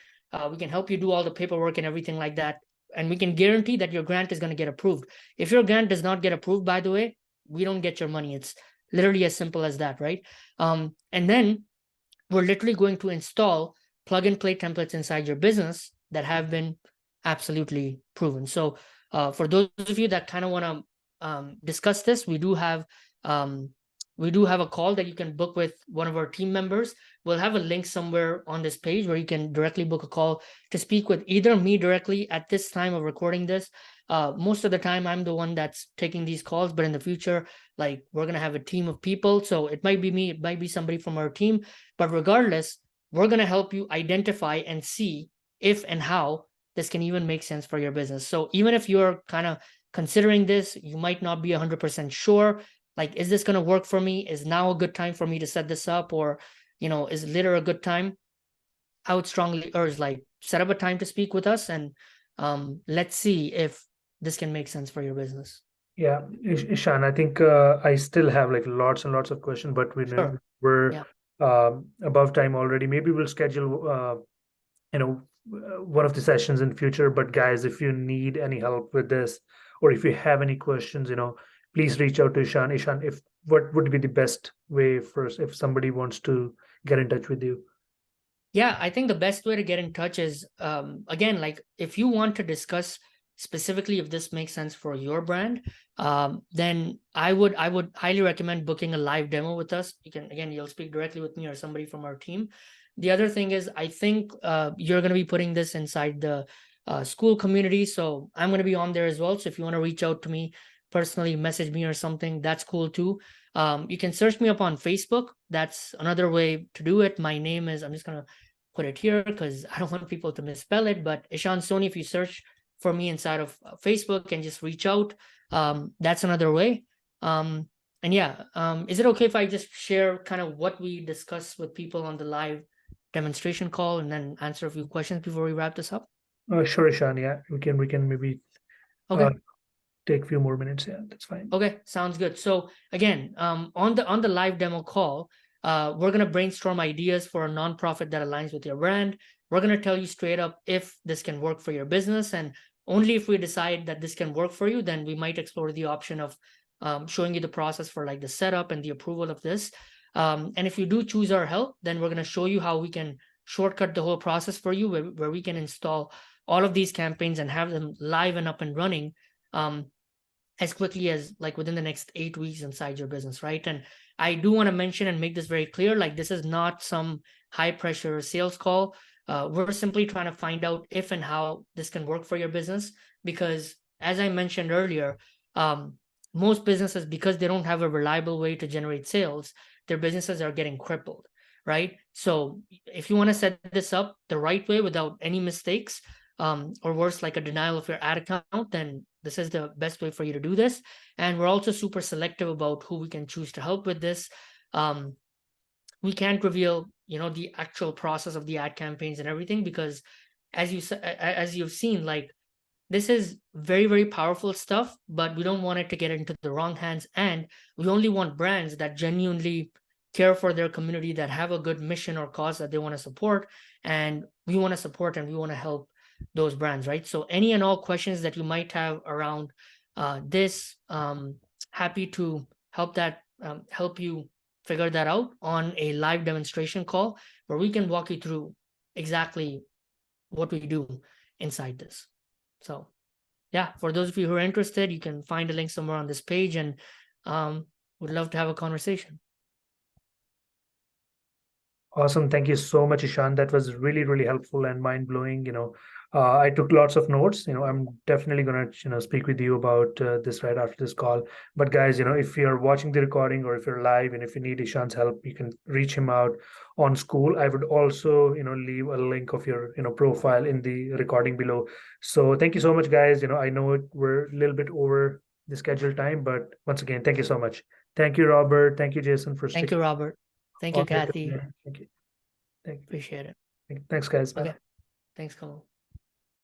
We can help you do all the paperwork and everything like that. And we can guarantee that your grant is going to get approved. If your grant does not get approved, by the way, we don't get your money. It's literally as simple as that, right? And then we're literally going to install plug and play templates inside your business that have been absolutely proven. So for those of you that kind of want to discuss this, we do have a call that you can book with one of our team members. We'll have a link somewhere on this page where you can directly book a call to speak with either me directly at this time of recording this. Most of the time, I'm the one that's taking these calls, but in the future, like, we're going to have a team of people. So it might be me, it might be somebody from our team, but regardless, we're going to help you identify and see if and how this can even make sense for your business. So even if you're kind of considering this, you might not be 100% sure, like, is this going to work for me? Is now a good time for me to set this up? Or, is later a good time? I would strongly urge, like, set up a time to speak with us, and let's see if this can make sense for your business. Yeah, Ishan, I think I still have like lots and lots of questions, but Sure. we're Yeah. above time already. Maybe we'll schedule one of the sessions in future. But guys, if you need any help with this, or if you have any questions, please reach out to Ishan. Ishan, if what would be the best way first if somebody wants to get in touch with you? Yeah, I think the best way to get in touch is, again, like, if you want to discuss specifically if this makes sense for your brand, then I would highly recommend booking a live demo with us. You'll speak directly with me or somebody from our team. The other thing is, I think you're going to be putting this inside the school community, so I'm going to be on there as well. So if you want to reach out to me personally, message me or something, that's cool too. You can search me up on Facebook. That's another way to do it. My name is, I'm just going to put it here because I don't want people to misspell it, but Ishan Soni. If you search for me inside of Facebook and just reach out, that's another way. And yeah, is it okay if I just share kind of what we discuss with people on the live demonstration call and then answer a few questions before we wrap this up? Sure, Ishan. Yeah, we can maybe Okay. take a few more minutes. Yeah, that's fine. Okay, sounds good. So again, on the live demo call, we're gonna brainstorm ideas for a nonprofit that aligns with your brand. We're gonna tell you straight up if this can work for your business, and only if we decide that this can work for you, then we might explore the option of showing you the process for like the setup and the approval of this. And if you do choose our help, then we're gonna show you how we can shortcut the whole process for you, where we can install all of these campaigns and have them live and up and running as quickly as like within the next 8 weeks inside your business, right? And I do want to mention and make this very clear, like, this is not some high pressure sales call. We're simply trying to find out if and how this can work for your business, because as I mentioned earlier, most businesses, because they don't have a reliable way to generate sales, their businesses are getting crippled, right? So if you want to set this up the right way without any mistakes, or worse, like a denial of your ad account, then this is the best way for you to do this. And we're also super selective about who we can choose to help with this. we can't reveal, the actual process of the ad campaigns and everything, because as you've seen, like, this is very, very powerful stuff, but we don't want it to get into the wrong hands. And we only want brands that genuinely care for their community, that have a good mission or cause that they want to support. And we want to support and we want to help those brands, right? So any and all questions that you might have around this, happy to help you figure that out on a live demonstration call, where we can walk you through exactly what we do inside this. So yeah, for those of you who are interested, you can find a link somewhere on this page, and would love to have a conversation. Awesome. Thank you so much, Ishan. That was really, really helpful and mind-blowing. I took lots of notes. I'm definitely gonna, speak with you about this right after this call. But guys, if you're watching the recording or if you're live and if you need Ishan's help, you can reach him out on Skool. I would also, leave a link of your, profile in the recording below. So thank you so much, guys. I know we're a little bit over the scheduled time, but once again, thank you so much. Thank you, Robert. Thank you, Jason, for Thank you, Robert. Thank you, Kathy. Thank you. Appreciate it. Thanks, guys. Bye. Okay. Thanks, Kamal.